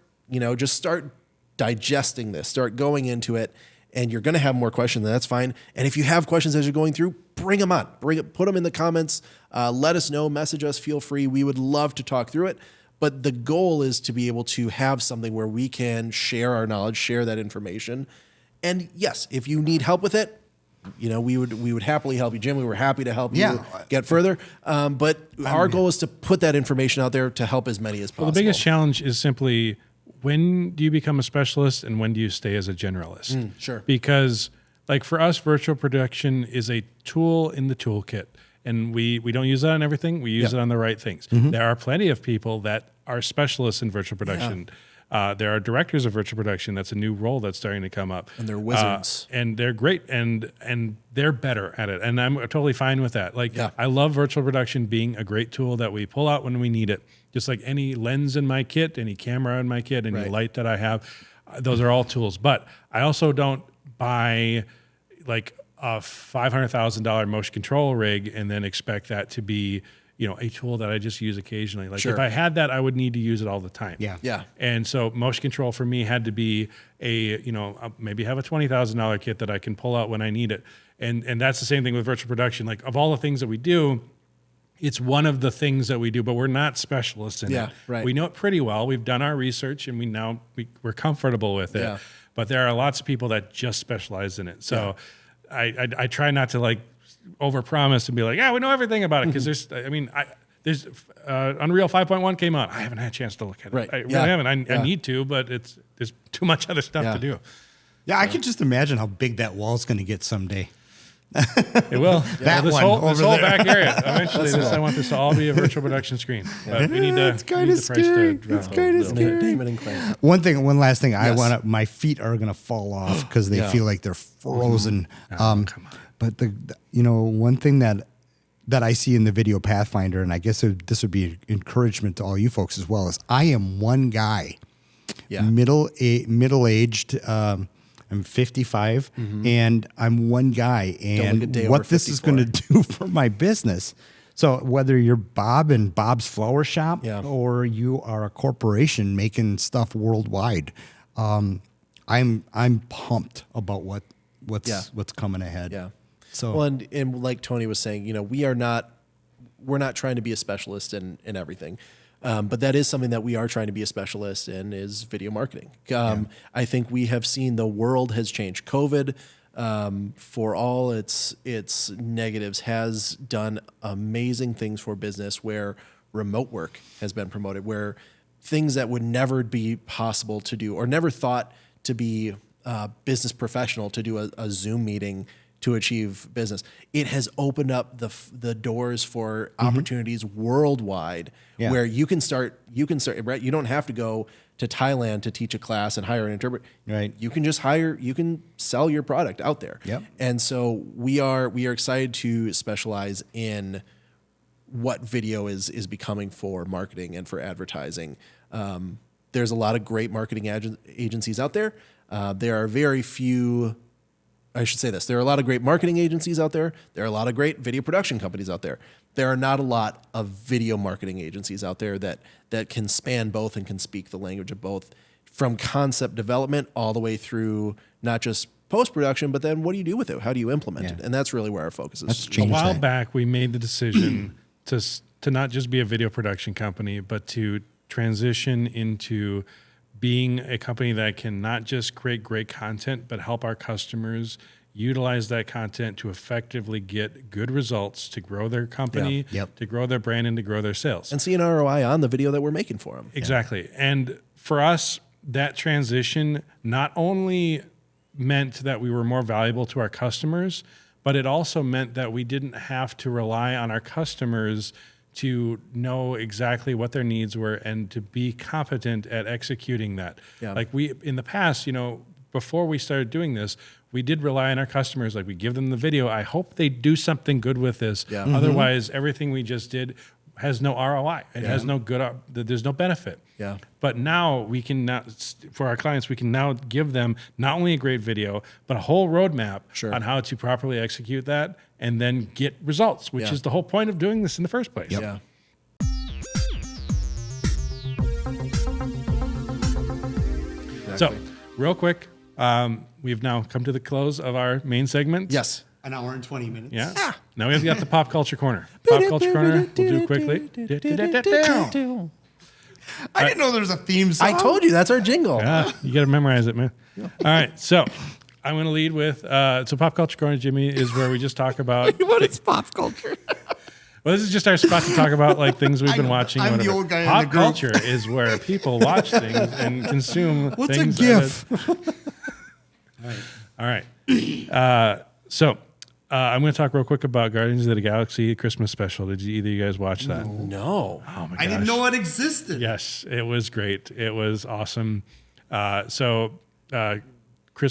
digesting this, start going into it, and you're going to have more questions, and that's fine. And if you have questions as you're going through, bring them on. Put them in the comments. Let us know, message us, feel free. We would love to talk through it. But the goal is to be able to have something where we can share our knowledge, share that information. And yes, if you need help with it, we would happily help you, Jim. We were happy to help you get further. But our goal is to put that information out there to help as many as possible. Well, the biggest challenge is simply, when do you become a specialist and when do you stay as a generalist? Sure. Because like for us, virtual production is a tool in the toolkit, and we don't use that on everything. We use it on the right things. Mm-hmm. There are plenty of people that are specialists in virtual production. There are directors of virtual production. That's a new role that's starting to come up. And they're wizards. And they're great, and they're better at it. And I'm totally fine with that. I love virtual production being a great tool that we pull out when we need it. Just like any lens in my kit, any camera in my kit, any light that I have, those are all tools. But I also don't buy like a $500,000 motion control rig and then expect that to be, a tool that I just use occasionally. Like if I had that, I would need to use it all the time. Yeah. And so motion control for me had to be maybe have a $20,000 kit that I can pull out when I need it. And that's the same thing with virtual production. Like of all the things that we do, it's one of the things that we do, but we're not specialists in it. Right. We know it pretty well. We've done our research, and we're comfortable with it. Yeah. But there are lots of people that just specialize in it. So I try not to like overpromise and be like, we know everything about it, because there's Unreal 5.1 came out. I haven't had a chance to look at it. Right. I really haven't. I need to, but there's too much other stuff to do. Yeah, I can just imagine how big that wall's going to get someday. It will. This whole back area. Eventually, I want this to all be a virtual production screen. But we need to. It's kind of scary. It's kind of scary. One last thing. Yes. My feet are going to fall off because they feel like they're frozen. Come on. But one thing that I see in the video Pathfinder, and I guess this would be encouragement to all you folks as well, is I am one guy, middle-aged. I'm 55, and I'm one guy. And what this is going to do for my business. So whether you're Bob and Bob's Flower Shop, or you are a corporation making stuff worldwide, I'm pumped about what's coming ahead. Yeah. So well, and like Tony was saying, we're not trying to be a specialist in everything. But that is something that we are trying to be a specialist in, is video marketing. I think we have seen the world has changed. COVID, for all its negatives, has done amazing things for business, where remote work has been promoted, where things that would never be possible to do or never thought to be business professional to do a Zoom meeting to achieve business. It has opened up the doors for opportunities worldwide where you can start, right? You don't have to go to Thailand to teach a class and hire an interpreter. Right. You can just you can sell your product out there. Yep. And so we are excited to specialize in what video is becoming for marketing and for advertising. There's a lot of great marketing agencies out there. There are very few, I should say this, there are a lot of great marketing agencies out there. There are a lot of great video production companies out there. There are not a lot of video marketing agencies out there that can span both and can speak the language of both, from concept development all the way through not just post-production, but then what do you do with it? How do you implement it? And that's really where our focus is. That's A changed while that. back, we made the decision to not just be a video production company, but to transition into being a company that can not just create great content, but help our customers utilize that content to effectively get good results, to grow their company, Yep. to grow their brand, and to grow their sales. And see an ROI on the video that we're making for them. Exactly. And for us, that transition not only meant that we were more valuable to our customers, but it also meant that we didn't have to rely on our customers to know exactly what their needs were and to be competent at executing that. Yeah. Like in the past, before we started doing this, we did rely on our customers. Like, we give them the video. I hope they do something good with this. Yeah. Otherwise, everything we just did has no ROI. It has no good, there's no benefit. Yeah. But now we can now, for our clients, we can now give them not only a great video, but a whole roadmap Sure. on how to properly execute that and then get results, which Yeah. is the whole point of doing this in the first place. Yeah. So, real quick, we've now come to the close of our main segment. Yes. An hour and 20 minutes. Yeah. Now we have got the pop culture corner. Pop culture corner, we'll do quickly. I didn't know there was a theme song. I told you that's our jingle. Yeah, you got to memorize it, man. All right, so I'm going to lead with so pop culture corner, Jimmy, is where we just talk about. What is pop culture? Well, this is just our spot to talk about like things we've been watching. I'm the whatever. old guy in Pop the group. culture is where people watch things and consume What's things. a GIF? All right. So I'm going to talk real quick about Guardians of the Galaxy Christmas special. Did either of you guys watch that? No. Oh my gosh. I didn't know it existed. Yes, it was great. It was awesome. Chris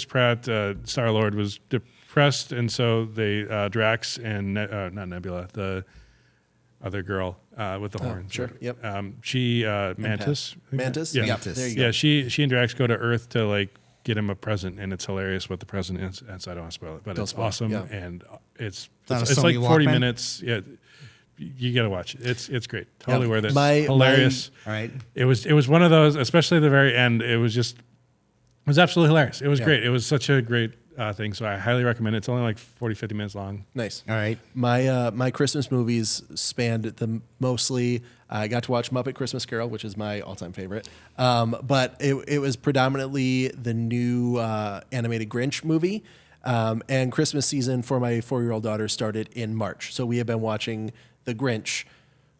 Pratt, Star-Lord, was depressed, and so they Drax and not Nebula, the other girl with the horns. Sure. Yep. She Mantis. Mantis? Yeah. Mantis. There you Yeah, go. she and Drax go to Earth to like get him a present, and it's hilarious what the present is. And so I don't want to spoil it, but Don't it's spoil it, awesome, yeah. and it's that a it's like Sony 40 Walkman? minutes. Yeah, you got to watch it. It's great. Totally worth it. My- Hilarious. All right. It was one of those, especially the very end. It was absolutely hilarious. It was great. It was such a great thing. So I highly recommend it. It's only like 40, 50 minutes long. Nice. All right. My Christmas movies spanned mostly. I got to watch Muppet Christmas Carol, which is my all-time favorite. But it was predominantly the new animated Grinch movie. And Christmas season for my 4-year-old daughter started in March. So we have been watching The Grinch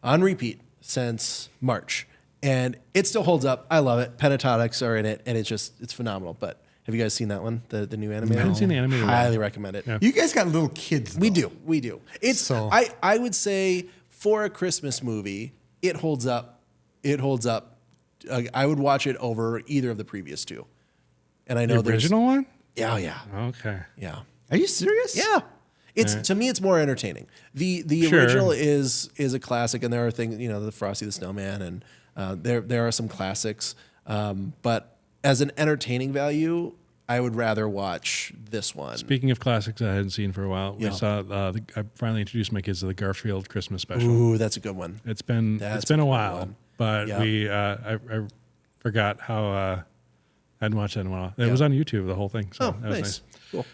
on repeat since March. And it still holds up. I love it. Pentatonics are in it, and it's phenomenal. But have you guys seen that one, the new animated? I haven't seen the animated one. Highly recommend it. Yeah. You guys got little kids. We though. do. It's So- I would say for a Christmas movie, it holds up. It holds up. I would watch it over either of the previous two. And I know The original one? Yeah, oh, yeah, Okay. yeah, Are you serious? yeah. It's to me, it's more entertaining. The Sure. original is a classic, and there are things, the Frosty the Snowman, and there are some classics. But as an entertaining value, I would rather watch this one. Speaking of classics I hadn't seen for a while, Yeah. we saw. I finally introduced my kids to the Garfield Christmas special. Ooh, that's a good one. It's been That's a a good while, one. but Yeah. I forgot how I hadn't watched that in a while. It Yeah. was on YouTube, the whole thing. So Oh, that was nice. nice. Cool.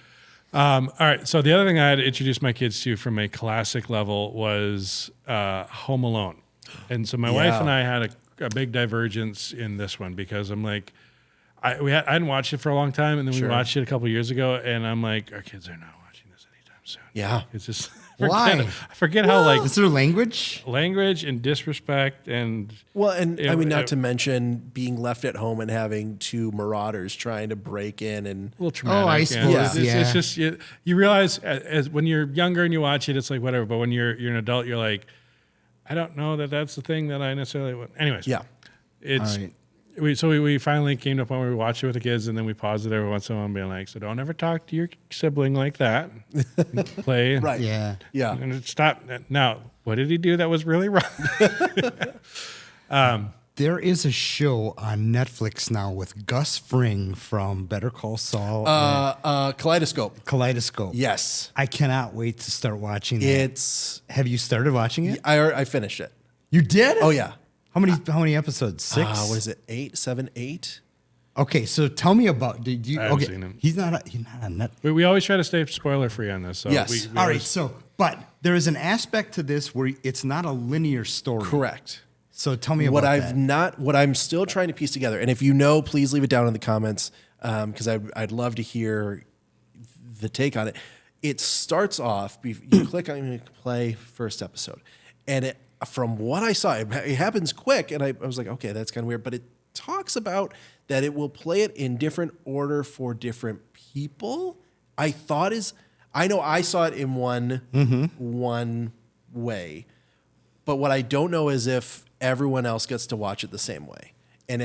All right. So the other thing I had introduced my kids to from a classic level was Home Alone. And so my wife Yeah. and I had a big divergence in this one because I'm like, I hadn't watched it for a long time. And then we Sure. watched it a couple years ago. And I'm like, our kids are not watching this anytime soon. Yeah. It's just Why? I forget how like Is there language? language and disrespect and Well, and Yeah, I mean, yeah. not to mention being left at home and having two marauders trying to break in and a little traumatic. Oh, I yeah. suppose, It's yeah. just you realize as when you're younger and you watch it, it's like whatever. But when you're an adult, you're like, I don't know that that's the thing that I necessarily want. Anyways, yeah. it's All right. we finally came to a point where we watched it with the kids, and then we paused it every once in a while and being like, so don't ever talk to your sibling like that. Play Right. Yeah. Yeah. and stop. Now, what did he do that was really wrong? There is a show on Netflix now with Gus Fring from Better Call Saul and Kaleidoscope. Kaleidoscope. Yes. I cannot wait to start watching that. It's, Have you started watching it? I finished it. You did? Oh, yeah. How many episodes? 6? What is it? 8, 7, 8? Okay, so tell me about. Did you? I haven't Okay, seen him. he's not on Netflix. we always try to stay spoiler free on this. So Yes. we All right, always- so but there is an aspect to this where it's not a linear story. Correct. So tell me What about that. what I'm still trying to piece together, and if you know, please leave it down in the comments because I'd love to hear the take on it. It starts off, you click on play first episode, and it, from what I saw, it happens quick, and I was like, okay, that's kind of weird, but it talks about that it will play it in different order for different people. I know I saw it in one way, but what I don't know is if everyone else gets to watch it the same way. And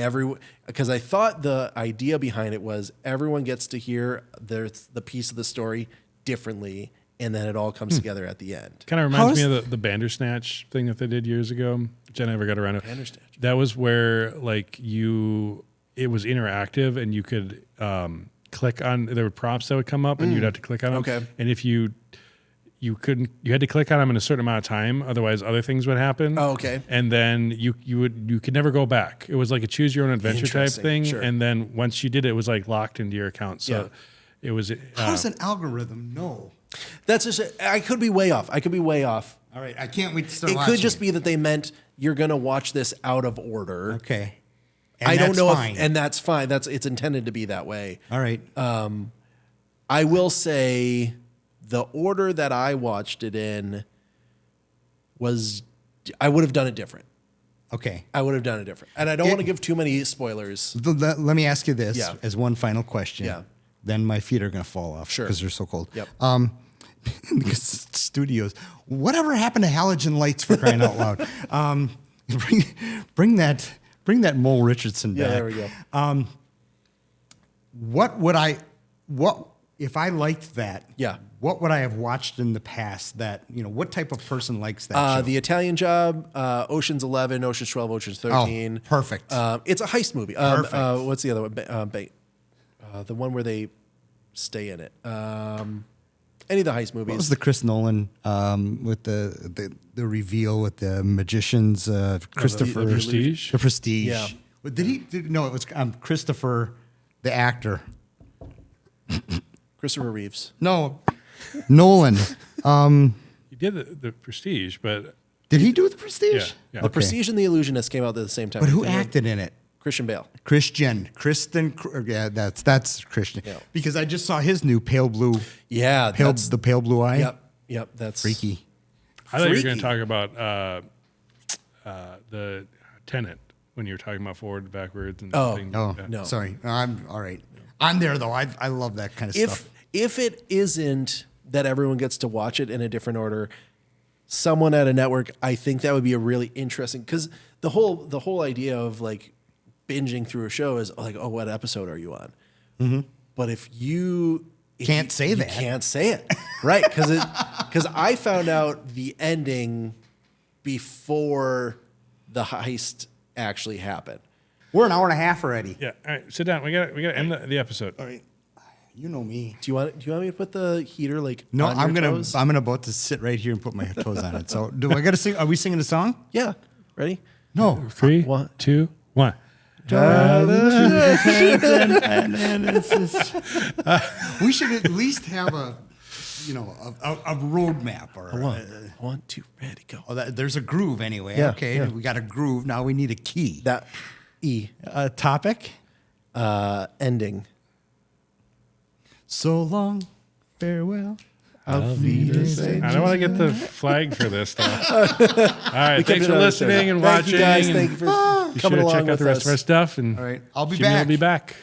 because I thought the idea behind it was everyone gets to hear the piece of the story differently, and then it all comes together at the end. kind of reminds me of the Bandersnatch thing that they did years ago, which I never got around to. Bandersnatch. That was where like it was interactive, and you could click on, there were prompts that would come up, and you'd have to click on them. Okay. And if you had to click on them in a certain amount of time, otherwise other things would happen. Oh, okay. And then you could never go back. It was like a choose your own adventure type Interesting, thing. sure. And then once you did it, it was like locked into your account. So it was How does an algorithm know? That's just, I could be way off. All right, I can't wait to start It watching could just be that they meant you're going to watch this out of order. Okay. And I don't that's know fine. and that's fine. It's intended to be that way. All right. I will say the order that I watched it in was, I would have done it different. Okay. I would have done it different. And I don't want to give too many spoilers. Let me ask you this Yeah. as one final question. Yeah. Then my feet are going to fall off Sure. because they're so cold. Yep. Because studios, whatever happened to halogen lights for crying out loud? Bring that Mole Richardson back. Yeah, there we go. What if I liked that? Yeah. What would I have watched in the past that, what type of person likes that show? The Italian Job, Ocean's 11, Ocean's 12, Ocean's 13. Oh, perfect. It's a heist movie. Perfect. What's the other one? The one where they stay in it. Any of the heist movies. What was the Chris Nolan with the reveal with the magicians, Christopher? The Prestige? The Prestige. Yeah. But no, it was Christopher, the actor. Christopher Reeves. No, Nolan. he did the Prestige, but Did he do the Prestige? Yeah. The Prestige and The Illusionist came out at the same time. But who I think. acted in it? Christian Bale. Kristen. Yeah, that's Christian. Yeah. Because I just saw his new pale blue, Yeah. the pale blue eye. Yep. That's Freaky. I thought you were going Freaky. to talk about the Tenet when you were talking about forward and backwards and things. Oh, Yeah. No. sorry. I'm all right. I'm there though. I love that kind of stuff. If it isn't that everyone gets to watch it in a different order, someone at a network, I think that would be a really interesting, because the whole idea of like binging through a show is like, oh, what episode are you on? Mm-hmm. But if you Can't say you that. can't say it, right? Because I found out the ending before the heist actually happened. We're an hour and a half already. Yeah. All right. Sit down. We got to end the episode. All right. You know me. Do you want me to put the heater like No, on your toes? I'm about to sit right here and put my toes on it. So do I got to sing? Are we singing a song? Yeah. Ready? No. 3, One. 2, 1. We should at least have a roadmap or One, two, ready, go. there's a groove anyway. Yeah, Okay, yeah. we got a groove. Now we need a key. That E. Topic. Ending. So long, farewell. Auf Wiedersehen. I don't want to get the flag for this stuff. All right, thanks for listening and Thank watching. you guys. and Thank you for be sure coming to along check out with the rest us. of our stuff. And All right, I'll be Jimmy will back. be back.